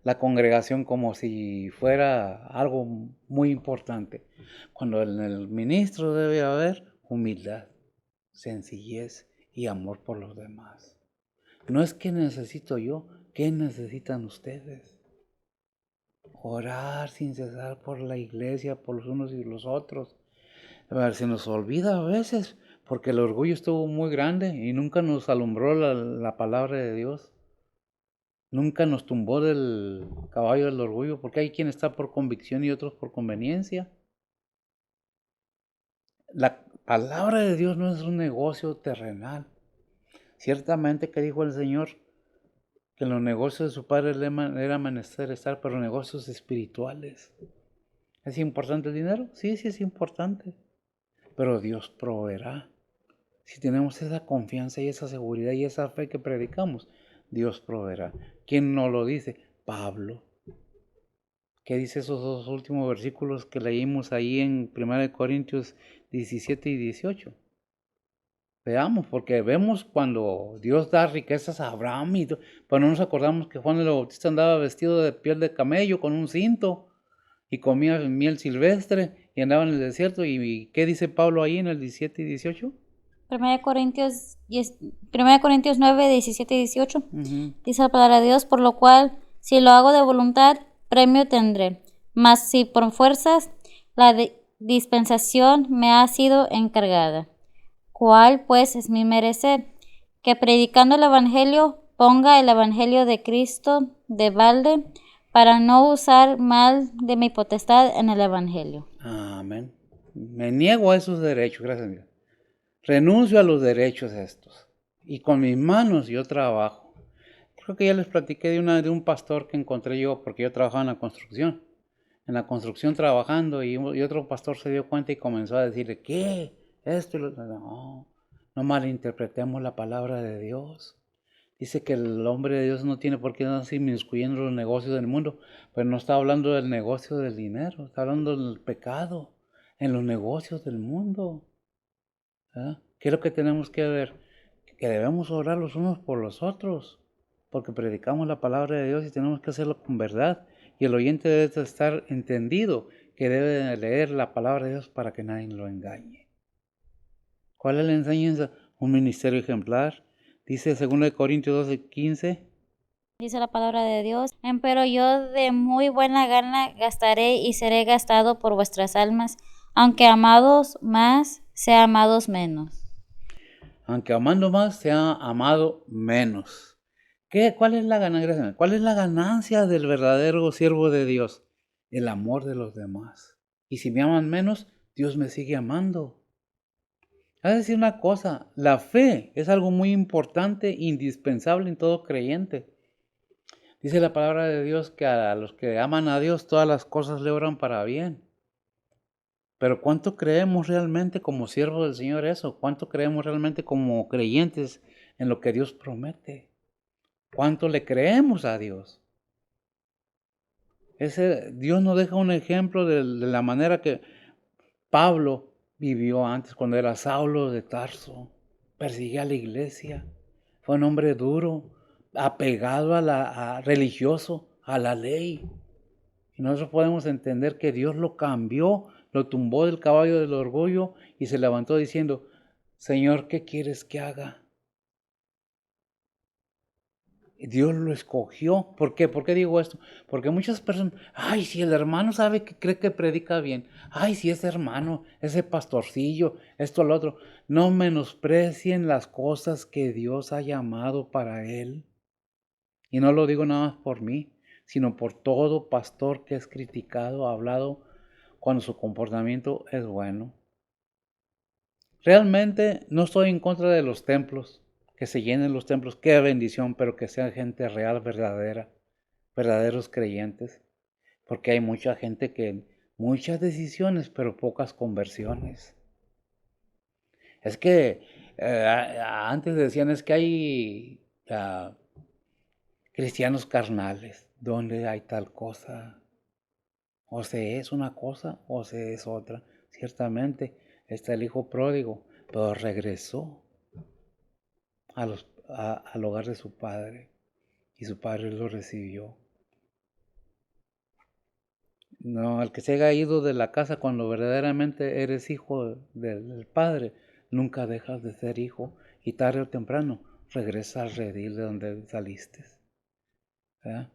la congregación como si fuera algo muy importante. Cuando en el ministro debe haber humildad, sencillez y amor por los demás. No es que necesito yo, ¿qué necesitan ustedes? Orar sin cesar por la iglesia, por los unos y los otros. A ver, se nos olvida a veces porque el orgullo estuvo muy grande y nunca nos alumbró la palabra de Dios. Nunca nos tumbó del caballo del orgullo, porque hay quien está por convicción y otros por conveniencia. La palabra de Dios no es un negocio terrenal. Ciertamente que dijo el Señor que en los negocios de su padre era menester estar, pero negocios espirituales. ¿Es importante el dinero? Sí, sí es importante. Pero Dios proveerá. Si tenemos esa confianza y esa seguridad y esa fe que predicamos, Dios proveerá. ¿Quién nos lo dice? Pablo. ¿Qué dice esos dos últimos versículos que leímos ahí en 1 Corintios 17 y 18? Veamos, porque vemos cuando Dios da riquezas a Abraham, pero no nos acordamos que Juan el Bautista andaba vestido de piel de camello con un cinto y comía miel silvestre y andaba en el desierto. ¿Y qué dice Pablo ahí en el 17 y 18? 1 Corintios 9, 17 y 18. Uh-huh. Dice la palabra de Dios: por lo cual, si lo hago de voluntad, premio tendré. Mas si por fuerzas, la dispensación me ha sido encargada. ¿Cuál pues es mi merecer? Que predicando el Evangelio ponga el Evangelio de Cristo de balde, para no usar mal de mi potestad en el Evangelio. Amén. Me niego a esos derechos, gracias a Dios. Renuncio a los derechos estos. Y con mis manos yo trabajo. Creo que ya les platiqué de un pastor que encontré yo, porque yo trabajaba en la construcción. En la construcción trabajando, y otro pastor se dio cuenta y comenzó a decirle, ¿qué? Esto y lo otro. No malinterpretemos la palabra de Dios. Dice que el hombre de Dios no tiene por qué estar inmiscuyendo los negocios del mundo, pero no está hablando del negocio del dinero, está hablando del pecado en los negocios del mundo. ¿Verdad? ¿Qué es lo que tenemos que ver? Que debemos orar los unos por los otros, porque predicamos la palabra de Dios y tenemos que hacerlo con verdad. Y el oyente debe estar entendido que debe leer la palabra de Dios para que nadie lo engañe. ¿Cuál es la enseñanza? Un ministerio ejemplar. Dice 2 Corintios 12:15. Dice la palabra de Dios: empero yo de muy buena gana gastaré y seré gastado por vuestras almas, aunque amados más, sea amados menos. Aunque amando más, sea amado menos. ¿Cuál es la ganancia? ¿Cuál es la ganancia del verdadero siervo de Dios? El amor de los demás. Y si me aman menos, Dios me sigue amando. Hay que decir una cosa, la fe es algo muy importante, indispensable en todo creyente. Dice la palabra de Dios que a los que aman a Dios todas las cosas le obran para bien. Pero ¿cuánto creemos realmente como siervos del Señor eso? ¿Cuánto creemos realmente como creyentes en lo que Dios promete? ¿Cuánto le creemos a Dios? Dios nos deja un ejemplo de la manera que Pablo vivió antes, cuando era Saulo de Tarso. Perseguía a la iglesia. Fue un hombre duro, apegado religioso, a la ley. Y nosotros podemos entender que Dios lo cambió, lo tumbó del caballo del orgullo y se levantó diciendo, Señor, ¿qué quieres que haga? Dios lo escogió. ¿Por qué? ¿Por qué digo esto? Porque muchas personas, ay, si el hermano sabe que cree que predica bien, ay, si ese hermano, ese pastorcillo, esto, lo otro, no menosprecien las cosas que Dios ha llamado para él. Y no lo digo nada más por mí, sino por todo pastor que es criticado, hablado, cuando su comportamiento es bueno. Realmente no estoy en contra de los templos, que se llenen los templos, qué bendición, pero que sean gente real, verdadera, verdaderos creyentes, porque hay mucha gente que, muchas decisiones, pero pocas conversiones. Es que antes decían, es que hay cristianos carnales, donde hay tal cosa. O se es una cosa o se es otra. Ciertamente está el hijo pródigo, pero regresó al hogar de su padre y su padre lo recibió. No, el que se haya ido de la casa cuando verdaderamente eres hijo del padre, nunca dejas de ser hijo y tarde o temprano regresa al redil de donde saliste. ¿Verdad?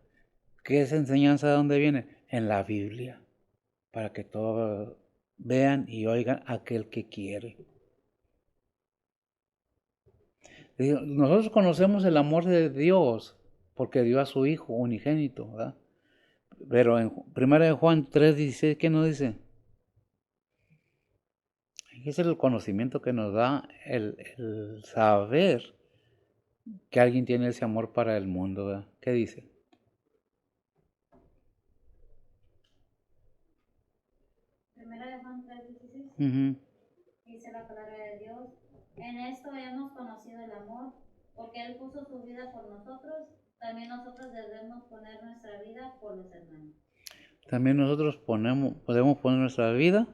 ¿Qué es enseñanza de dónde viene? En la Biblia, para que todos vean y oigan aquel que quiere. Nosotros conocemos el amor de Dios porque dio a su Hijo unigénito, ¿verdad? Pero en 1 Juan 3:16, ¿qué nos dice? Es el conocimiento que nos da el saber que alguien tiene ese amor para el mundo, ¿verdad? ¿Qué dice? Primera de Juan 3:16. Uh-huh. Dice la palabra de Dios, en esto hemos conocido el amor, porque Él puso su vida por nosotros, también nosotros debemos poner nuestra vida por los hermanos. También nosotros podemos poner nuestra vida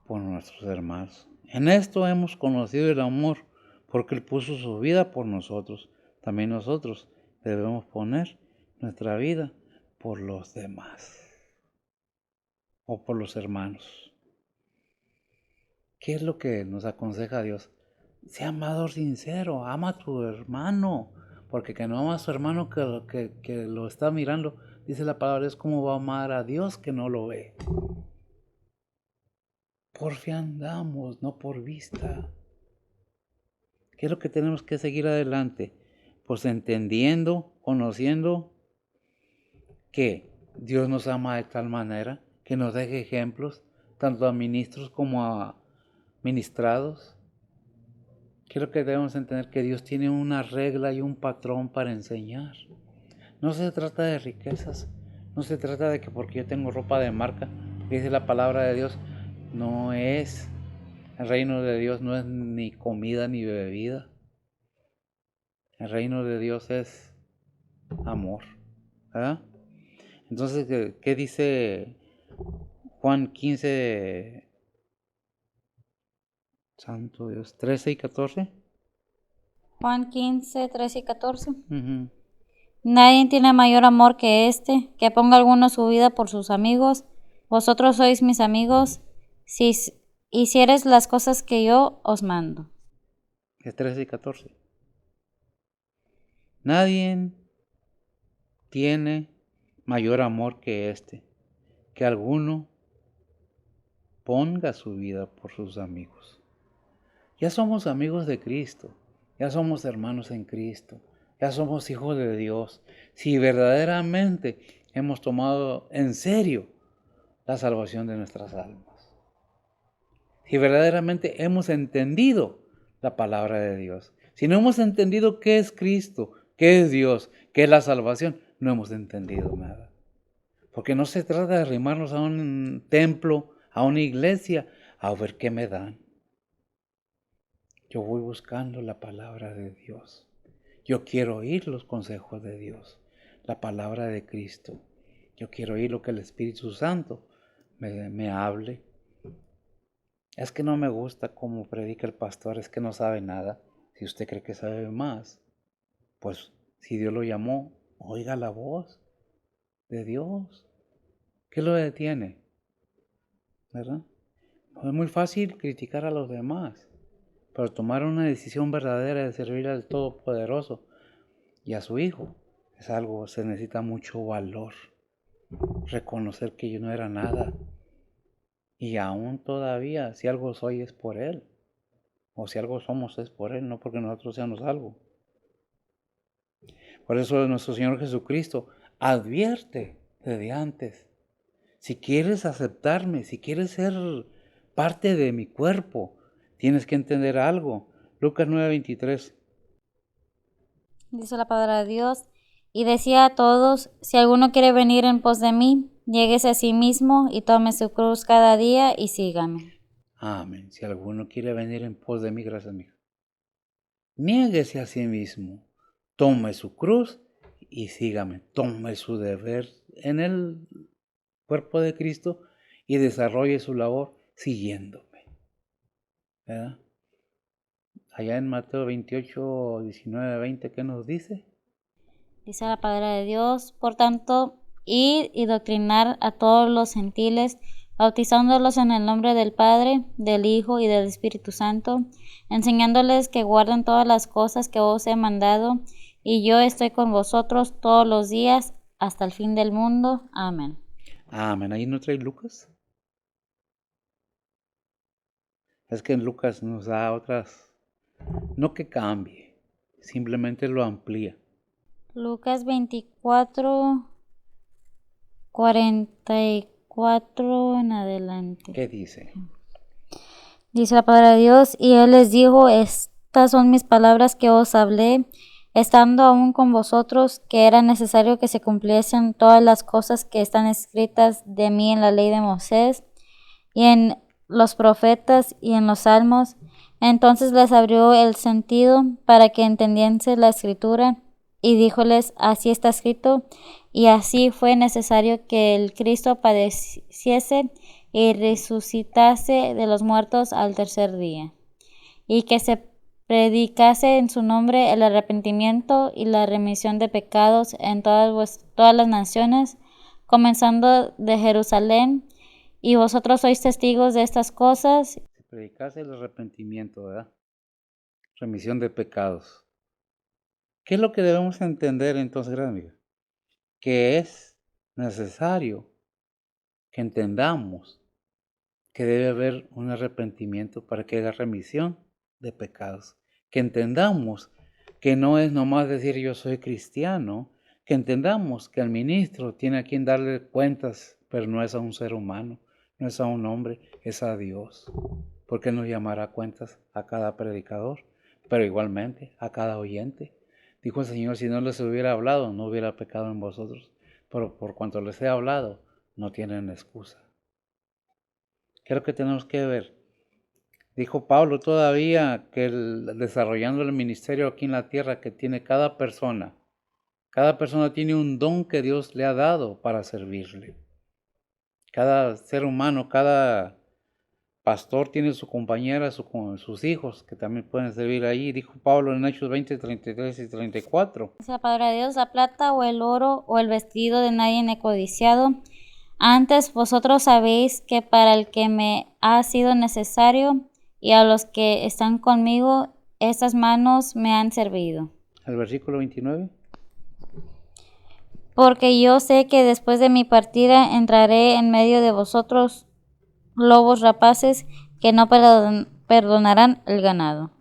por nuestros hermanos. En esto hemos conocido el amor, porque Él puso su vida por nosotros. También nosotros debemos poner nuestra vida por los demás o por los hermanos. ¿Qué es lo que nos aconseja Dios? Sea amador sincero, ama a tu hermano, porque que no ama a su hermano que lo está mirando, dice la palabra, es como va a amar a Dios que no lo ve. Por fe andamos, no por vista. ¿Qué es lo que tenemos que seguir adelante? Pues entendiendo, conociendo que Dios nos ama de tal manera que nos deje ejemplos, tanto a ministros como a ministrados. Creo que debemos entender que Dios tiene una regla y un patrón para enseñar. No se trata de riquezas, no se trata de que porque yo tengo ropa de marca, dice la palabra de Dios, no es, el reino de Dios no es ni comida ni bebida. El reino de Dios es amor, ¿verdad? Entonces, ¿qué dice Juan 15, santo Dios, 13 y 14? Juan 15, 13 y 14. Uh-huh. Nadie tiene mayor amor que este, que ponga alguno su vida por sus amigos. Vosotros sois mis amigos si hicieres las cosas que yo os mando. Es 13 y 14. Nadie tiene mayor amor que este, que alguno ponga su vida por sus amigos. Ya somos amigos de Cristo, ya somos hermanos en Cristo, ya somos hijos de Dios. Si verdaderamente hemos tomado en serio la salvación de nuestras almas, si verdaderamente hemos entendido la palabra de Dios, si no hemos entendido qué es Cristo, qué es Dios, qué es la salvación, no hemos entendido nada. Porque no se trata de arrimarnos a un templo, a una iglesia, a ver qué me dan. Yo voy buscando la palabra de Dios. Yo quiero oír los consejos de Dios, la palabra de Cristo. Yo quiero oír lo que el Espíritu Santo me hable. Es que no me gusta cómo predica el pastor, es que no sabe nada. Si usted cree que sabe más, pues si Dios lo llamó, oiga la voz de Dios. ¿Qué lo detiene? ¿Verdad? Es muy fácil criticar a los demás, pero tomar una decisión verdadera de servir al Todopoderoso y a su Hijo es algo, se necesita mucho valor. Reconocer que yo no era nada. Y aún todavía, si algo soy es por Él. O si algo somos es por Él, no porque nosotros seamos algo. Por eso nuestro Señor Jesucristo advierte desde antes. Si quieres aceptarme, si quieres ser parte de mi cuerpo, tienes que entender algo. Lucas 9:23. Dice la palabra de Dios, y decía a todos, si alguno quiere venir en pos de mí, lléguese a sí mismo y tome su cruz cada día y sígame. Amén. Si alguno quiere venir en pos de mí, gracias, mija. Niéguese a sí mismo, tome su cruz y sígame. Tome su deber en el cuerpo de Cristo y desarrolle su labor siguiéndome. ¿Verdad? Allá en Mateo 28, 19, 20, ¿qué nos dice? Dice la palabra de Dios, por tanto, id y doctrinar a todos los gentiles, bautizándolos en el nombre del Padre, del Hijo y del Espíritu Santo, enseñándoles que guarden todas las cosas que os he mandado, y yo estoy con vosotros todos los días hasta el fin del mundo. Amén. Amén. ¿Ahí no trae Lucas? Es que en Lucas nos da otras, no que cambie, simplemente lo amplía. Lucas 24, 44 en adelante. ¿Qué dice? Dice la palabra de Dios, y él les dijo, estas son mis palabras que os hablé, estando aún con vosotros, que era necesario que se cumpliesen todas las cosas que están escritas de mí en la ley de Moisés, y en los profetas, y en los salmos. Entonces les abrió el sentido para que entendiesen la escritura, y díjoles, así está escrito, y así fue necesario que el Cristo padeciese y resucitase de los muertos al tercer día, y que se predicase en su nombre el arrepentimiento y la remisión de pecados en todas las naciones, comenzando de Jerusalén, y vosotros sois testigos de estas cosas. Se predicase el arrepentimiento, ¿verdad? Remisión de pecados. ¿Qué es lo que debemos entender entonces, gran amiga? Que es necesario que entendamos que debe haber un arrepentimiento para que haya remisión de pecados. Que entendamos que no es nomás decir yo soy cristiano, que entendamos que el ministro tiene a quien darle cuentas, pero no es a un ser humano, no es a un hombre, es a Dios. Porque nos llamará cuentas a cada predicador, pero igualmente a cada oyente. Dijo el Señor, si no les hubiera hablado, no hubiera pecado en vosotros, pero por cuanto les he hablado, no tienen excusa. ¿Qué es lo que tenemos que ver? Dijo Pablo todavía que desarrollando el ministerio aquí en la tierra que tiene cada persona tiene un don que Dios le ha dado para servirle. Cada ser humano, cada pastor tiene su compañera, sus hijos que también pueden servir ahí. Dijo Pablo en Hechos 20, 33 y 34. Dice la palabra de Dios, la plata o el oro o el vestido de nadie he codiciado. Antes vosotros sabéis que para el que me ha sido necesario y a los que están conmigo, estas manos me han servido. El versículo 29. Porque yo sé que después de mi partida entraré en medio de vosotros lobos rapaces que no perdonarán el ganado.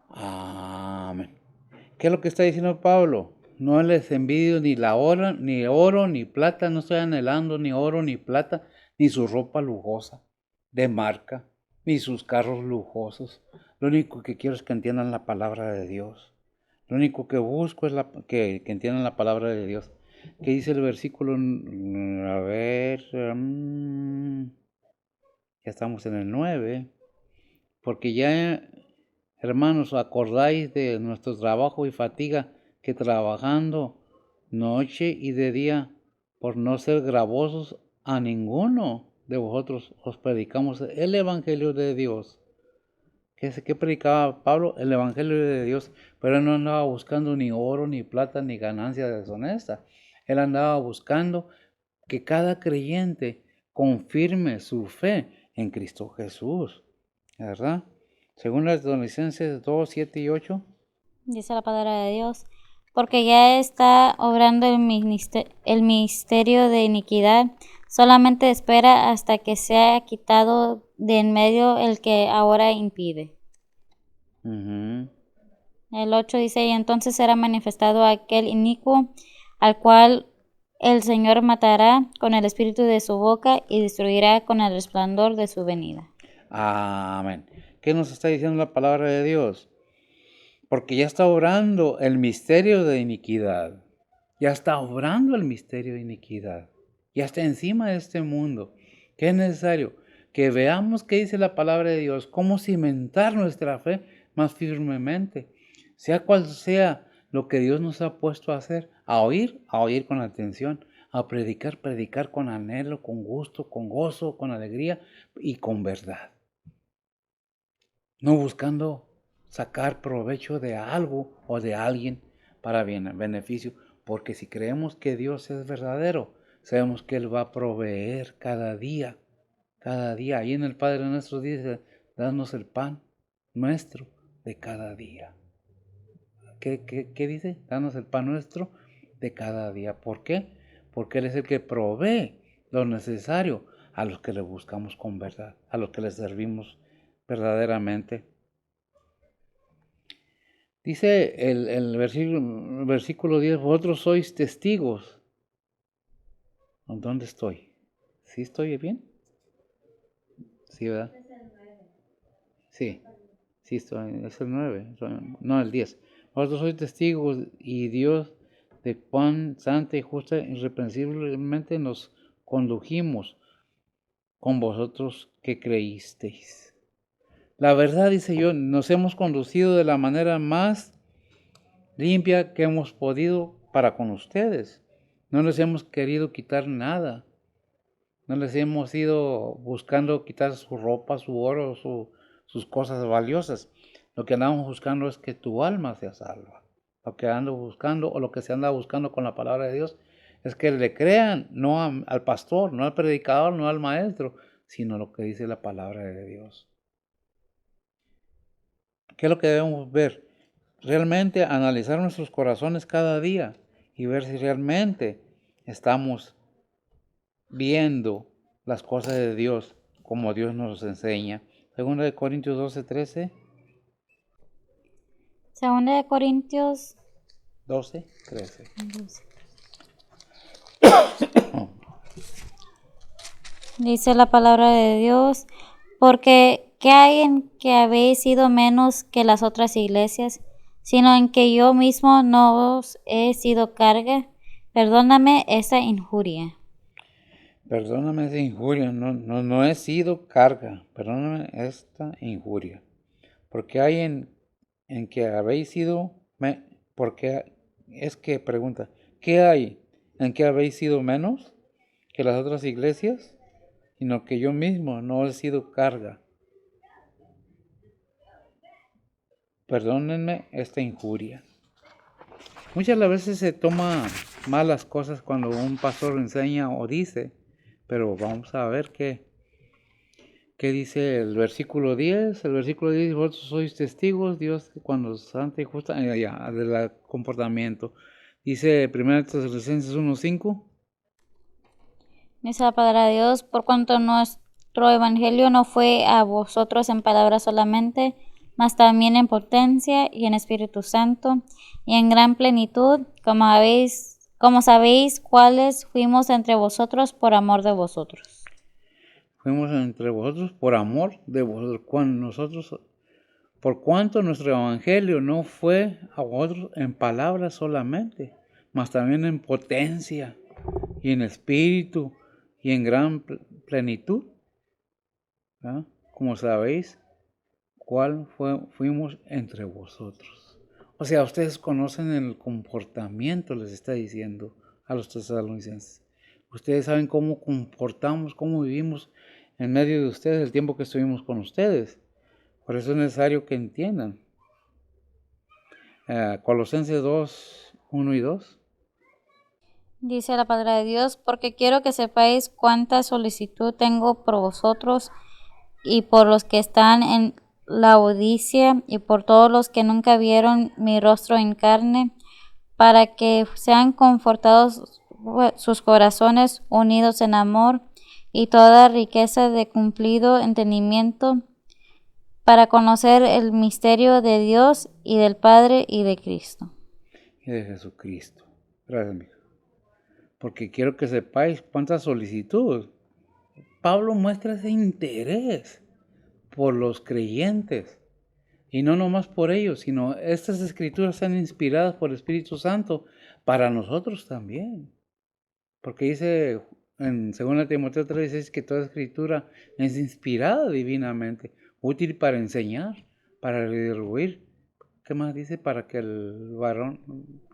Amén. ¿Qué es lo que está diciendo Pablo? No les envidio ni oro, ni plata, no estoy anhelando ni oro, ni plata, ni su ropa lujosa, de marca, ni sus carros lujosos. Lo único que quiero es que entiendan la palabra de Dios. Lo único que busco es que entiendan la palabra de Dios. ¿Qué dice el versículo? A ver, ya estamos en el 9. Porque ya, hermanos, acordáis de nuestro trabajo y fatiga, que trabajando noche y de día, por no ser gravosos a ninguno de vosotros, os predicamos el Evangelio de Dios. ¿Qué predicaba Pablo? El Evangelio de Dios, pero él no andaba buscando ni oro, ni plata, ni ganancia deshonesta. Él andaba buscando que cada creyente confirme su fe en Cristo Jesús, ¿verdad? Según las Tesalonicenses 2, 7 y 8. Dice la palabra de Dios, porque ya está obrando el misterio de iniquidad, solamente espera hasta que sea quitado de en medio el que ahora impide. Uh-huh. El 8 dice, y entonces será manifestado aquel inicuo, al cual el Señor matará con el espíritu de su boca y destruirá con el resplandor de su venida. Amén. ¿Qué nos está diciendo la palabra de Dios? Porque ya está obrando el misterio de iniquidad. Ya está obrando el misterio de iniquidad. Ya está encima de este mundo. ¿Qué es necesario? Que veamos qué dice la palabra de Dios, cómo cimentar nuestra fe más firmemente. Sea cual sea lo que Dios nos ha puesto a hacer, a oír con atención, a predicar con anhelo, con gusto, con gozo, con alegría y con verdad. No buscando sacar provecho de algo o de alguien para beneficio, porque si creemos que Dios es verdadero, sabemos que Él va a proveer cada día. Ahí en el Padre Nuestro dice, danos el pan nuestro de cada día. ¿Qué dice? Danos el pan nuestro de cada día. ¿Por qué? Porque Él es el que provee lo necesario a los que le buscamos con verdad, a los que le servimos verdaderamente. Dice el versículo 10, vosotros sois testigos. ¿Dónde estoy? ¿Sí estoy bien? Sí, ¿verdad? Sí, estoy, es el 9, no el 10. Vosotros sois testigos y Dios de cuán santa y justa e irreprensiblemente nos condujimos con vosotros que creísteis. La verdad, dice yo, nos hemos conducido de la manera más limpia que hemos podido para con ustedes. No les hemos querido quitar nada. No les hemos ido buscando quitar su ropa, su oro, sus cosas valiosas. Lo que andamos buscando es que tu alma sea salva. Lo que ando buscando o lo que se anda buscando con la palabra de Dios es que le crean no al pastor, no al predicador, no al maestro, sino lo que dice la palabra de Dios. ¿Qué es lo que debemos ver? Realmente analizar nuestros corazones cada día y ver si realmente estamos viendo las cosas de Dios como Dios nos enseña. Segunda de Corintios 12, 13. Segunda de Corintios 12, 13. dice la palabra de Dios, porque ¿qué hay en que habéis sido menos que las otras iglesias, sino en que yo mismo no os he sido carga? Perdóname esa injuria. Perdóname esa injuria, no he sido carga, perdóname esta injuria. Porque hay en que habéis sido, porque es que pregunta, ¿qué hay en que habéis sido menos que las otras iglesias? Sino que yo mismo no he sido carga. Perdónenme esta injuria. Muchas veces se toma malas cosas cuando un pastor enseña o dice, pero vamos a ver qué dice el versículo 10. El versículo 10, vosotros sois testigos, Dios cuando es santa y justa, del comportamiento. Dice 1 Tesalonicenses 1:5. Dice la palabra de Dios, por cuanto nuestro evangelio no fue a vosotros en palabras solamente, mas también en potencia y en Espíritu Santo y en gran plenitud, como sabéis cuáles fuimos entre vosotros por amor de vosotros. Fuimos entre vosotros por amor de vosotros. Cuando nosotros Por cuanto nuestro evangelio no fue a vosotros en palabras solamente, mas también en potencia y en espíritu y en gran plenitud. ¿Ah? Como sabéis, fuimos entre vosotros. O sea, ustedes conocen el comportamiento, les está diciendo a los tesalonicenses. Ustedes saben cómo comportamos, cómo vivimos en medio de ustedes el tiempo que estuvimos con ustedes. Por eso es necesario que entiendan. Colosenses 2, 1 y 2. Dice la palabra de Dios, porque quiero que sepáis cuánta solicitud tengo por vosotros y por los que están en Laodicea y por todos los que nunca vieron mi rostro en carne, para que sean confortados sus corazones unidos en amor y toda riqueza de cumplido entendimiento, para conocer el misterio de Dios y del Padre y de Cristo. Y de Jesucristo. Gracias, amigo. Porque quiero que sepáis cuánta solicitud. Pablo muestra ese interés por los creyentes. Y no nomás por ellos, sino estas escrituras están inspiradas por el Espíritu Santo para nosotros también. Porque dice en 2 Timoteo 3:16 que toda escritura es inspirada divinamente, útil para enseñar, para redarguir. ¿Qué más dice? Para que el varón,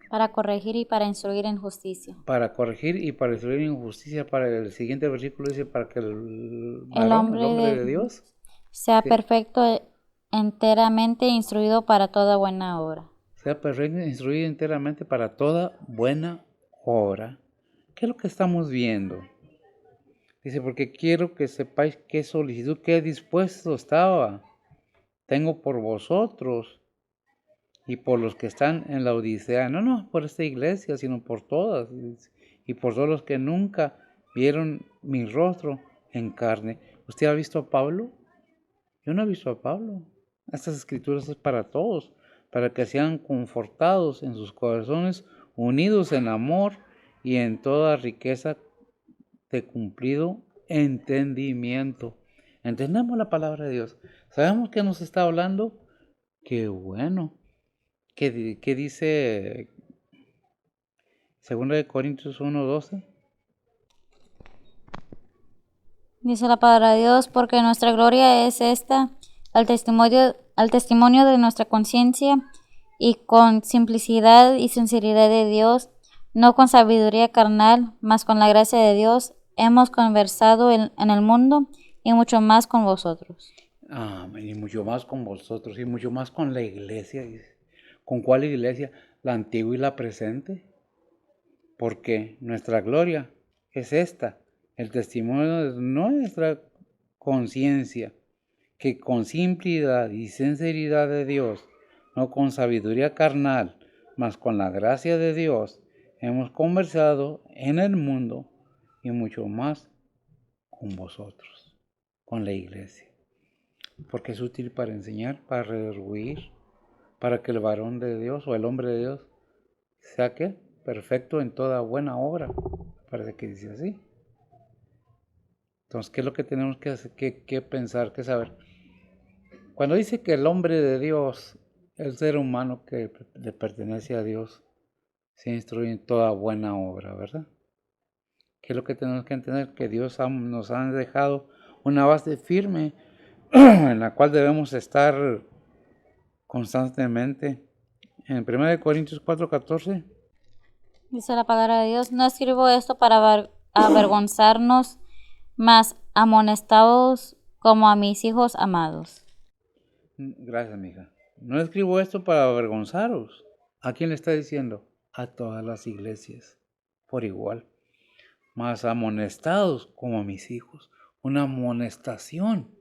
Para corregir y para instruir en justicia. para corregir y para instruir en justicia. Para el siguiente versículo dice para que el El varón, el hombre hombre de Dios, sea sí, perfecto, enteramente instruido para toda buena obra. sea perfecto, instruido enteramente para toda buena obra. ¿Qué es lo que estamos viendo? Dice, porque quiero que sepáis qué solicitud, qué dispuesto estaba. Tengo por vosotros y por los que están en la Odisea. No por esta iglesia, sino por todas. Y por todos los que nunca vieron mi rostro en carne. ¿Usted ha visto a Pablo? Yo no he visto a Pablo. Estas escrituras es para todos, para que sean confortados en sus corazones, unidos en amor y en toda riqueza de cumplido entendimiento. Entendemos la palabra de Dios. Sabemos que nos está hablando. Qué bueno. ¿Qué dice 2 Corintios 1:12? Dice la palabra de Dios, porque nuestra gloria es esta, al testimonio de nuestra conciencia, y con simplicidad y sinceridad de Dios, no con sabiduría carnal, mas con la gracia de Dios, hemos conversado en el mundo y mucho más con vosotros. Amén. Y mucho más con vosotros y mucho más con la iglesia. ¿Con cuál iglesia? La antigua y la presente. Porque nuestra gloria es esta, el testimonio de nuestra conciencia, que con simplicidad y sinceridad de Dios, no con sabiduría carnal, mas con la gracia de Dios, hemos conversado en el mundo y mucho más con vosotros, con la iglesia. Porque es útil para enseñar, para redarguir, para que el varón de Dios o el hombre de Dios sea que perfecto en toda buena obra. Parece que dice así. Entonces, ¿qué es lo que tenemos que hacer, que pensar, que saber? Cuando dice que el hombre de Dios, el ser humano que le pertenece a Dios, se instruye en toda buena obra, ¿verdad? ¿Qué es lo que tenemos que entender? Que Dios nos ha dejado una base firme en la cual debemos estar constantemente. En 1 Corintios 4:14. Dice la palabra de Dios, no escribo esto para avergonzarnos, mas amonestaos como a mis hijos amados. Gracias, mija. No escribo esto para avergonzaros. ¿A quién le está diciendo? A todas las iglesias, por igual. Mas amonestados como a mis hijos. Una amonestación,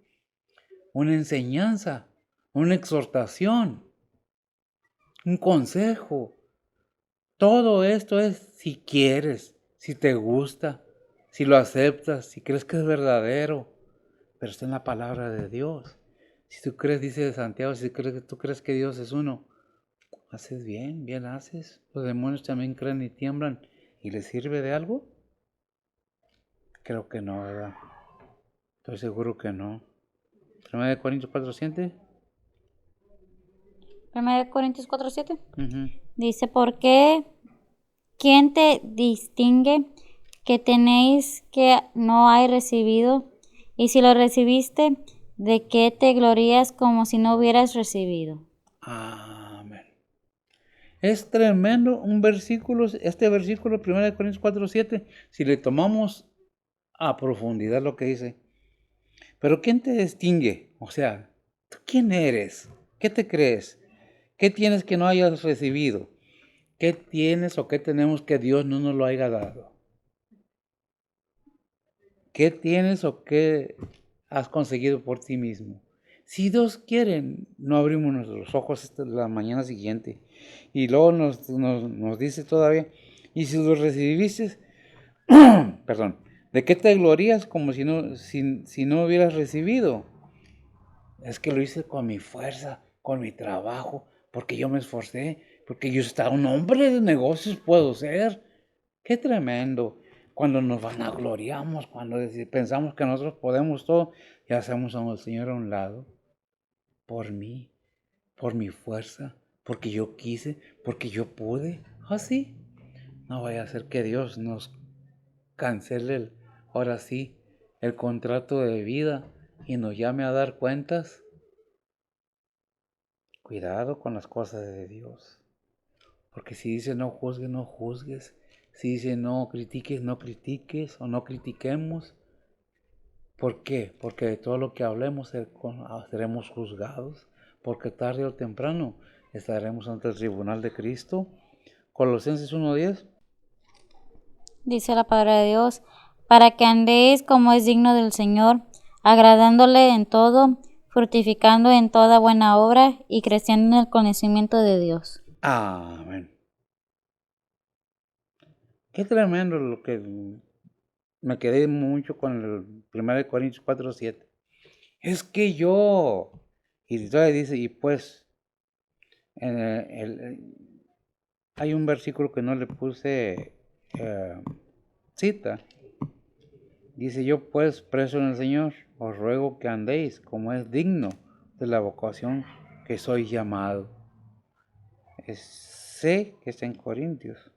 una enseñanza, una exhortación, un consejo. Todo esto es si quieres, si te gusta, si lo aceptas, si crees que es verdadero, pero está en la palabra de Dios. Si tú crees, dice Santiago, si tú crees que Dios es uno, haces bien, bien haces. Los demonios también creen y tiemblan. ¿Y les sirve de algo? Creo que no, ¿verdad? Estoy seguro que no. 1 Corintios 4:7. 1 Corintios 4:7. Ujú. Dice, ¿por qué? ¿Quién te distingue que tenéis que no hay recibido? Y si lo recibiste, ¿de qué te glorías como si no hubieras recibido? Amén. Es tremendo un versículo, este versículo 1 Corintios 4:7, si le tomamos a profundidad lo que dice. Pero ¿quién te distingue? O sea, ¿tú quién eres? ¿Qué te crees? ¿Qué tienes que no hayas recibido? ¿Qué tienes o qué tenemos que Dios no nos lo haya dado? ¿Qué tienes o qué has conseguido por ti mismo? Si Dios quiere, no abrimos nuestros ojos hasta la mañana siguiente. Y luego nos dice todavía, y si lo recibiste, perdón, ¿de qué te glorías como si no hubieras recibido? Es que lo hice con mi fuerza, con mi trabajo, porque yo me esforcé, porque yo estaba un hombre de negocios, puedo ser. Qué tremendo. Cuando nos vanagloriamos, cuando pensamos que nosotros podemos todo, y hacemos al Señor a un lado. Por mí, por mi fuerza, porque yo quise, porque yo pude. Así. No vaya a ser que Dios nos cancele ahora sí el contrato de vida y nos llame a dar cuentas. Cuidado con las cosas de Dios. Porque si dice no juzgues, no juzgues. Si dice no critiques, no critiques o no critiquemos. ¿Por qué? Porque de todo lo que hablemos seremos juzgados. Porque tarde o temprano estaremos ante el tribunal de Cristo. Colosenses 1:10. Dice la palabra de Dios, para que andéis como es digno del Señor, agradándole en todo, fructificando en toda buena obra y creciendo en el conocimiento de Dios. Amén. Qué tremendo lo que me quedé mucho con el 1 Corintios 4:7. Es que yo, y todavía dice, y pues, hay un versículo que no le puse cita. Dice, yo pues, preso en el Señor, os ruego que andéis como es digno de la vocación que sois llamado. Sé que está en Corintios.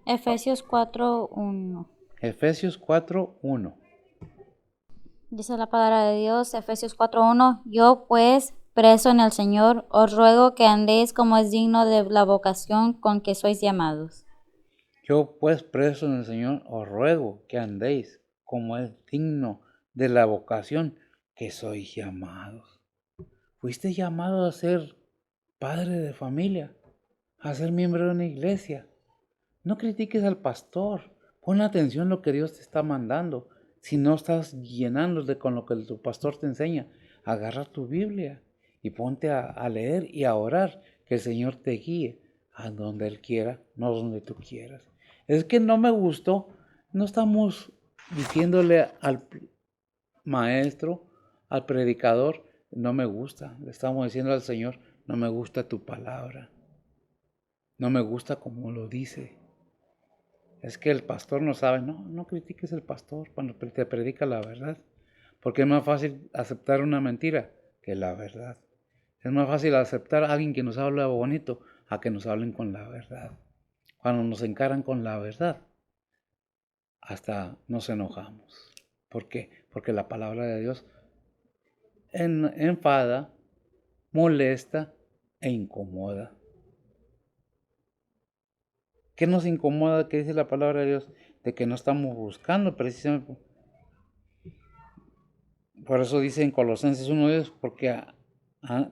Efesios 4:1. Efesios 4:1. Dice la palabra de Dios, Efesios 4:1, yo pues, preso en el Señor, os ruego que andéis como es digno de la vocación con que sois llamados. Yo pues, preso en el Señor, os ruego que andéis como es digno de la vocación que sois llamados. Fuiste llamado a ser padre de familia, a ser miembro de una iglesia. No critiques al pastor. Pon atención a lo que Dios te está mandando. Si no estás llenándote con lo que tu pastor te enseña, agarra tu Biblia y ponte a leer y a orar, que el Señor te guíe a donde Él quiera, no donde tú quieras. Es que no me gustó. No estamos diciéndole al maestro, al predicador, no me gusta. Le estamos diciendo al Señor, no me gusta tu palabra. No me gusta como lo dice. Es que el pastor no sabe. No critiques al pastor cuando te predica la verdad. Porque es más fácil aceptar una mentira que la verdad. Es más fácil aceptar a alguien que nos habla bonito a que nos hablen con la verdad. Cuando nos encaran con la verdad, hasta nos enojamos. ¿Por qué? Porque la palabra de Dios enfada, molesta e incomoda. ¿Qué nos incomoda? ¿Qué dice la palabra de Dios? De que no estamos buscando precisamente. Por eso dice en Colosenses 1:10, porque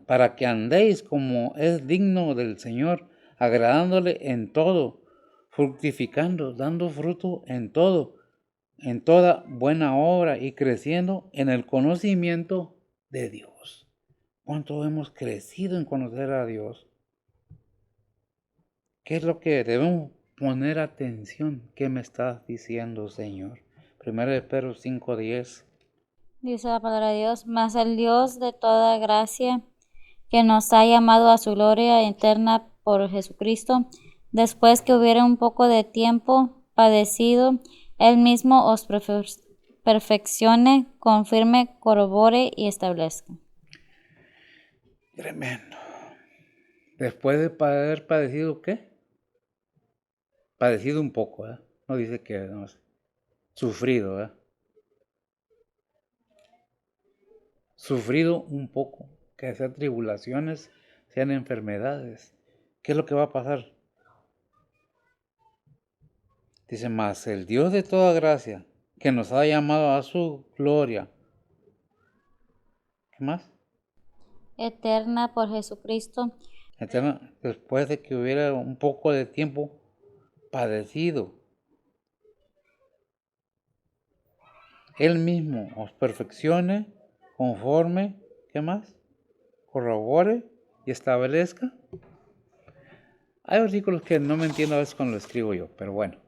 para que andéis como es digno del Señor, agradándole en todo, fructificando, dando fruto en todo, en toda buena obra y creciendo en el conocimiento de Dios. ¿Cuánto hemos crecido en conocer a Dios? ¿Qué es lo que debemos poner atención? ¿Qué me estás diciendo, Señor? 1 Pedro 5:10. Dice la palabra de Dios, mas el Dios de toda gracia, que nos ha llamado a su gloria eterna por Jesucristo, después que hubiera un poco de tiempo padecido, Él mismo os perfeccione, confirme, corrobore y establezca. Tremendo. Después de haber padecido, ¿qué? Padecido un poco, ¿eh? No dice que no, sufrido, ¿eh? Sufrido un poco, que sean tribulaciones, sean enfermedades. ¿Qué es lo que va a pasar? Dice, más el Dios de toda gracia, que nos ha llamado a su gloria. ¿Qué más? Eterna por Jesucristo. Eterna, después de que hubiera un poco de tiempo padecido, Él mismo os perfeccione conforme, ¿qué más? Corrobore y establezca. Hay versículos que no me entiendo a veces cuando lo escribo yo, pero bueno.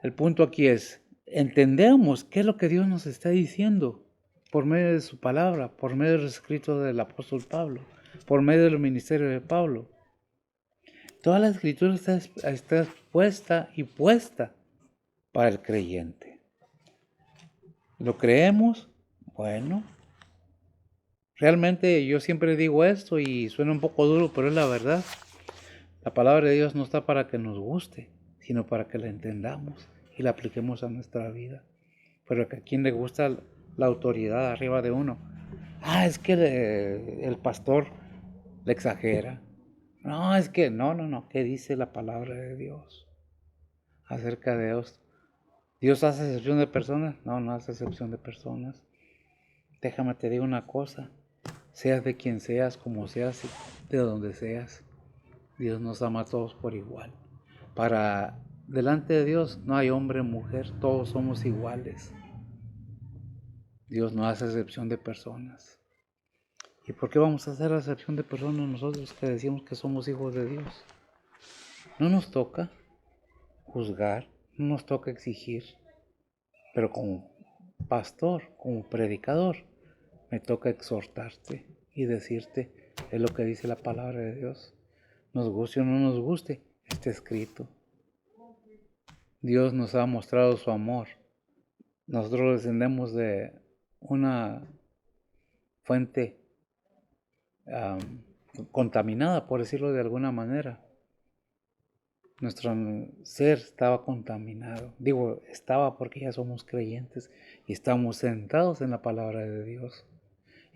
El punto aquí es, entendemos qué es lo que Dios nos está diciendo por medio de su palabra, por medio de los escritos del apóstol Pablo, por medio del ministerio de Pablo. Toda la escritura está expuesta y puesta para el creyente. ¿Lo creemos? Bueno, realmente yo siempre digo esto y suena un poco duro, pero es la verdad. La palabra de Dios no está para que nos guste, sino para que la entendamos y la apliquemos a nuestra vida. Pero a quien le gusta la autoridad arriba de uno. Es que el pastor le exagera. No, es que no. ¿Qué dice la palabra de Dios acerca de Dios? ¿Dios hace excepción de personas? No hace excepción de personas. Déjame te digo una cosa. Seas de quien seas, como seas, de donde seas, Dios nos ama a todos por igual. Para delante de Dios no hay hombre o mujer, todos somos iguales. Dios no hace excepción de personas. ¿Y por qué vamos a hacer excepción de personas nosotros que decimos que somos hijos de Dios? No nos toca juzgar, no nos toca exigir, pero como pastor, como predicador, me toca exhortarte y decirte, es lo que dice la palabra de Dios. Nos guste o no nos guste, está escrito. Dios nos ha mostrado su amor. Nosotros descendemos de una fuente contaminada, por decirlo de alguna manera. Nuestro ser estaba contaminado. Digo, estaba porque ya somos creyentes y estamos sentados en la palabra de Dios.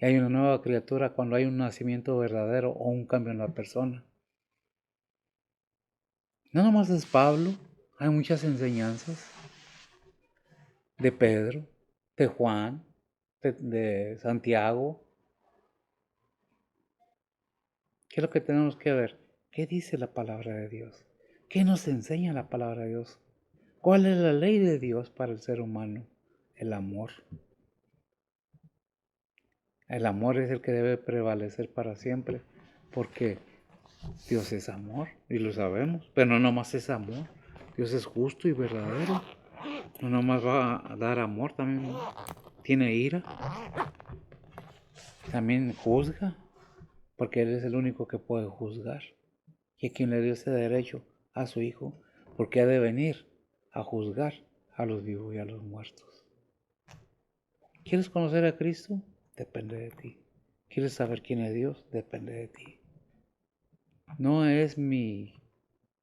Y hay una nueva criatura cuando hay un nacimiento verdadero o un cambio en la persona. No nomás es Pablo, hay muchas enseñanzas de Pedro, de Juan, de Santiago. ¿Qué es lo que tenemos que ver? ¿Qué dice la palabra de Dios? ¿Qué nos enseña la palabra de Dios? ¿Cuál es la ley de Dios para el ser humano? El amor. El amor es el que debe prevalecer para siempre, porque Dios es amor, y lo sabemos, pero no nomás es amor. Dios es justo y verdadero. No nomás va a dar amor, también tiene ira, también juzga, porque Él es el único que puede juzgar. Y a quien le dio ese derecho a su Hijo, porque ha de venir a juzgar a los vivos y a los muertos. ¿Quieres conocer a Cristo? Depende de ti. ¿Quieres saber quién es Dios? Depende de ti. No es mi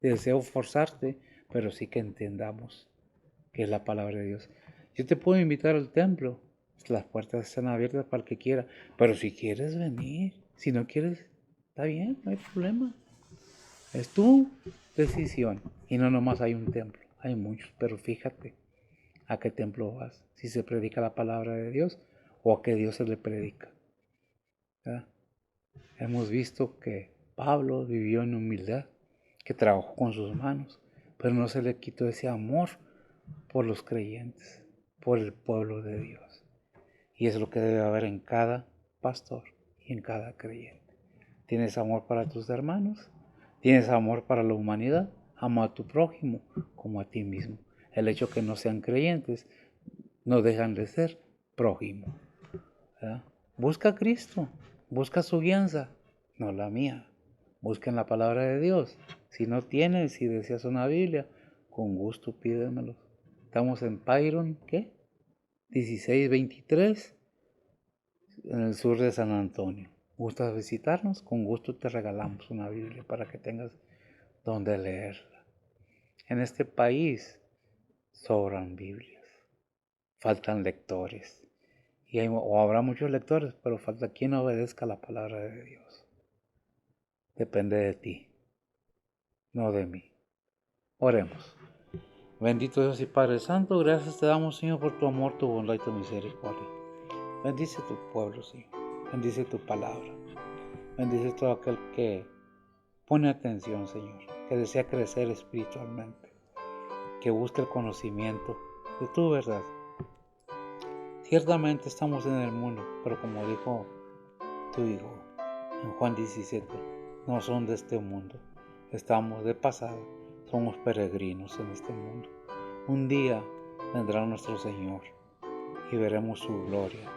deseo forzarte, pero sí que entendamos que es la palabra de Dios. Yo te puedo invitar al templo. Las puertas están abiertas para el que quiera. Pero si quieres venir, si no quieres, está bien, no hay problema. Es tu decisión. Y no nomás hay un templo, hay muchos. Pero fíjate a qué templo vas. Si se predica la palabra de Dios o a qué Dios se le predica. ¿Verdad? Hemos visto que Pablo vivió en humildad, que trabajó con sus manos, pero no se le quitó ese amor por los creyentes, por el pueblo de Dios. Y es lo que debe haber en cada pastor y en cada creyente. ¿Tienes amor para tus hermanos? ¿Tienes amor para la humanidad? Ama a tu prójimo como a ti mismo. El hecho que no sean creyentes no dejan de ser prójimo. ¿Verdad? Busca a Cristo, busca su guianza, no la mía. Busca en la palabra de Dios. Si no tienes, si deseas una Biblia, con gusto pídemelo. Estamos en Pyron, ¿qué? 1623, en el sur de San Antonio. ¿Gustas visitarnos? Con gusto te regalamos una Biblia para que tengas donde leerla. En este país sobran Biblias, faltan lectores. O habrá muchos lectores, pero falta quien obedezca la palabra de Dios. Depende de ti, no de mí. Oremos. Bendito Dios y Padre Santo, gracias te damos, Señor, por tu amor, tu bondad y tu misericordia. Bendice tu pueblo, Señor. Bendice tu palabra. Bendice todo aquel que pone atención, Señor, que desea crecer espiritualmente, que busque el conocimiento de tu verdad. Ciertamente estamos en el mundo, pero como dijo tu Hijo en Juan 17, no son de este mundo. Estamos de pasada, somos peregrinos en este mundo. Un día vendrá nuestro Señor y veremos su gloria.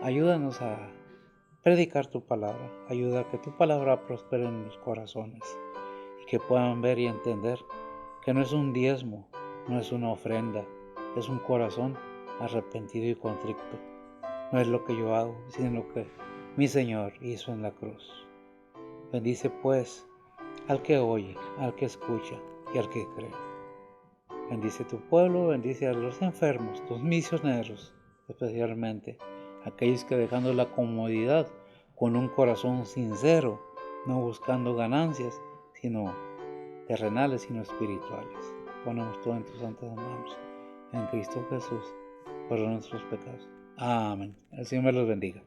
Ayúdanos a predicar tu palabra, ayuda a que tu palabra prospere en los corazones y que puedan ver y entender que no es un diezmo, no es una ofrenda, es un corazón arrepentido y contrito. No es lo que yo hago, sino lo que mi Señor hizo en la cruz. Bendice pues al que oye, al que escucha y al que cree. Bendice tu pueblo, bendice a los enfermos, los misioneros, especialmente aquellos que dejando la comodidad con un corazón sincero, no buscando ganancias, sino terrenales, sino espirituales. Ponemos todo en tus santas manos, en Cristo Jesús, por nuestros pecados. Amén. El Señor me los bendiga.